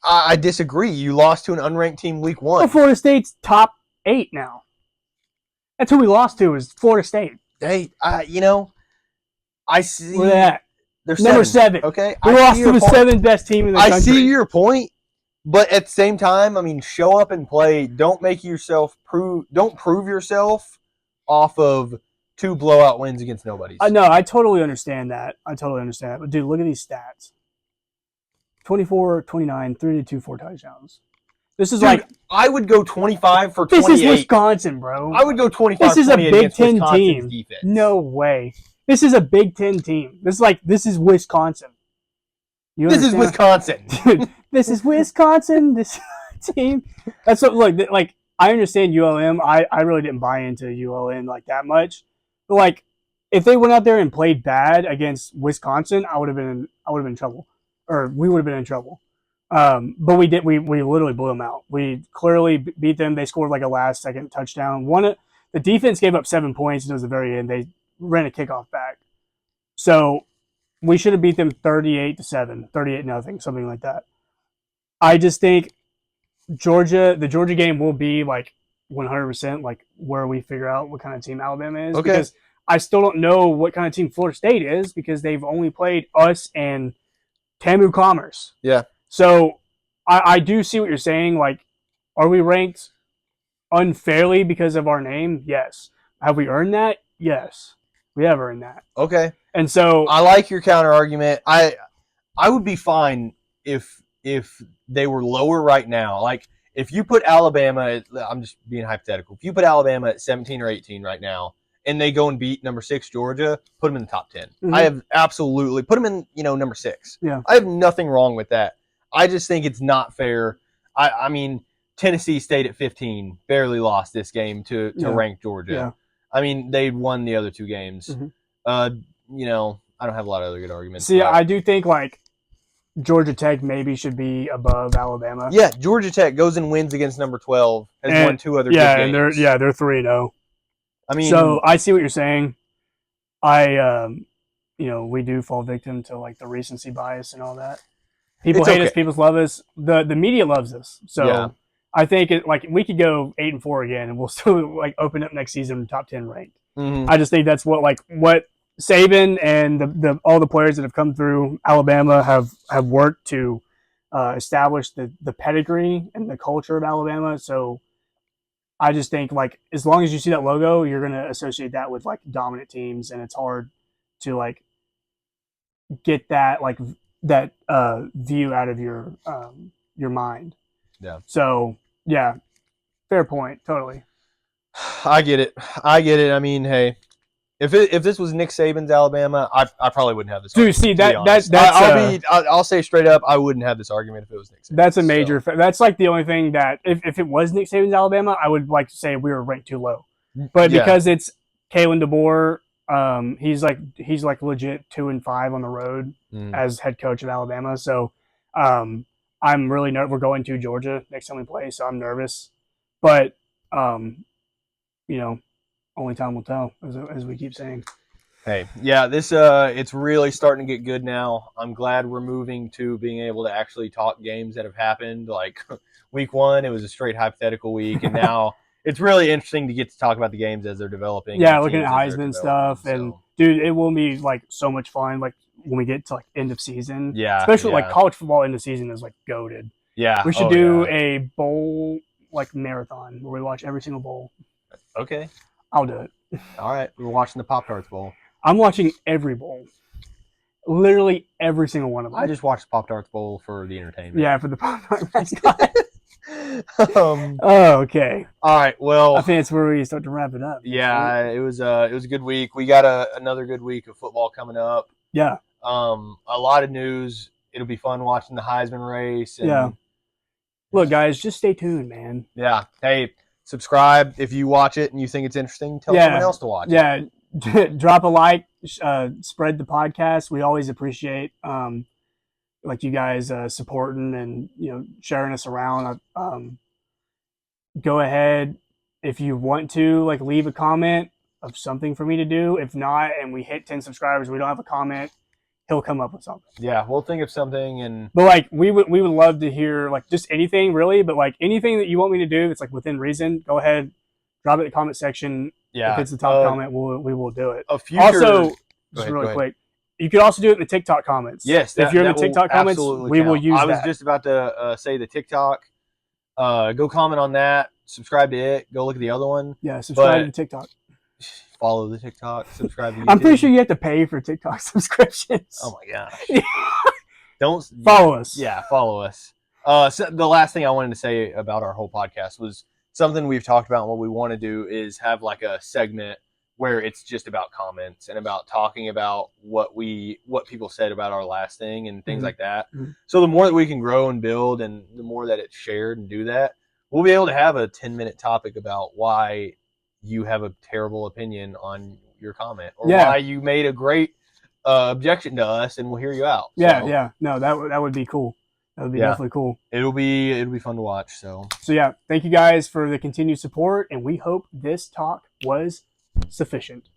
I disagree. You lost to an unranked team week 1. Well, Florida State's top 8 now. That's who we lost to, is Florida State. Hey, I see. Where they at? They're number 7. Okay, we lost to the 7th best team in the country. I see your point, But at the same time, I mean, show up and play. Don't prove yourself off of 2 blowout wins against nobodies. No, I totally understand that. But dude, look at these stats. 24, 29, 32, 4 touchdowns. This is Dude, I would go 25 for 28. This is Wisconsin, bro. I would go 25 This is a Big Ten team. Defense. No way. This is a Big Ten team. This is Wisconsin. This is Wisconsin. Dude, this is Wisconsin. This team. That's what like I understand ULM. I really didn't buy into ULM like that much. But like if they went out there and played bad against Wisconsin, I would have been in trouble. Or we would have been in trouble. But we literally blew them out. We clearly beat them. They scored like a last-second touchdown. The defense gave up 7 points towards the very end. They ran a kickoff back. So we should have beat them 38-7, 38-0, something like that. I just think the Georgia game will be like 100% like where we figure out what kind of team Alabama is. Okay. Because I still don't know what kind of team Florida State is because they've only played us and TAMU Commerce. Yeah. So I do see what you're saying. Like, are we ranked unfairly because of our name? Yes. Have we earned that? Yes. We have earned that. Okay. And so I like your counter argument. I would be fine if they were lower right now. Like if you put Alabama, I'm just being hypothetical. If you put Alabama at 17 or 18 right now, and they go and beat number 6 Georgia, put them in the top 10. Mm-hmm. I have absolutely put them in, number 6. Yeah. I have nothing wrong with that. I just think it's not fair. I mean, Tennessee stayed at 15, barely lost this game to ranked Georgia. Yeah. I mean, they won the other 2 games. Mm-hmm. I don't have a lot of other good arguments. See, I do think like Georgia Tech maybe should be above Alabama. Yeah, Georgia Tech goes and wins against number 12. Has won 2 other good games. And they're 3-0. I mean, so I see what you're saying. We do fall victim to like the recency bias and all that. People hate us, people love us. The media loves us. So yeah. I think we could go 8-4 again, and we'll still like open up next season top 10 ranked. Mm-hmm. I just think that's what Saban and all the players that have come through Alabama have worked to establish the pedigree and the culture of Alabama. So I just think like as long as you see that logo, you're gonna associate that with like dominant teams, and it's hard to like get that like that view out of your mind. Yeah. So yeah, fair point. Totally. I get it. I mean, hey, if this was Nick Saban's Alabama, I probably wouldn't have this. Dude, see that's I'll say straight up, I wouldn't have this argument if it was Nick Saban. That's a major. That's like the only thing that if it was Nick Saban's Alabama, I would like to say we were ranked too low. But because it's Kalen DeBoer, he's like legit 2-5 on the road as head coach of Alabama. So I'm really nervous. We're going to Georgia next time we play, so I'm nervous. But only time will tell, as we keep saying. Hey, yeah, this it's really starting to get good now. I'm glad we're moving to being able to actually talk games that have happened. Like week 1, it was a straight hypothetical week, and now it's really interesting to get to talk about the games as they're developing. Yeah, looking at Heisman stuff, and dude, it will be like so much fun. Like when we get to like end of season, especially like college football end of season is like goated. Yeah, we should do a bowl like marathon where we watch every single bowl. Okay. I'll do it. All right. We're watching the Pop-Tarts Bowl. I'm watching every bowl. Literally every single one of them. I just watched the Pop-Tarts Bowl for the entertainment. Yeah, for the Pop-Tart mascot. Okay. All right. Well, I think it's where we start to wrap it up. Yeah, it was a good week. We got another good week of football coming up. Yeah. A lot of news. It'll be fun watching the Heisman race. Yeah. Look, guys, just stay tuned, man. Yeah. Hey, subscribe if you watch it and you think it's interesting. Tell someone else to watch it. Yeah. Drop a like. Spread the podcast. We always appreciate like you guys supporting and sharing us around. Go ahead if you want to like leave a comment of something for me to do. If not, and we hit 10 subscribers, we don't have a comment, he'll come up with something. Yeah, we'll think of something. But like we would love to hear like just anything really, but like anything that you want me to do that's like within reason, go ahead, drop it in the comment section. Yeah, if it's the top comment, we will do it. Also, just really quick, You could also do it in the TikTok comments. Yes, if you're in the TikTok comments, we will use that. I was just about to say the TikTok. Go comment on that. Subscribe to it. Go look at the other one. Yeah, subscribe to TikTok. Follow the TikTok. Subscribe to YouTube. I'm pretty sure you have to pay for TikTok subscriptions. Oh my gosh! Don't follow us. Yeah, follow us. So the last thing I wanted to say about our whole podcast was something we've talked about. And what we want to do is have like a segment where it's just about comments and about talking about what people said about our last thing and things like that. So the more that we can grow and build and the more that it's shared and do that, we'll be able to have a 10-minute topic about why you have a terrible opinion on your comment or why you made a great objection to us, and we'll hear you out. Yeah. No, that would be cool. That would be definitely cool. It'll be fun to watch. So yeah, thank you guys for the continued support, and we hope this talk was sufficient.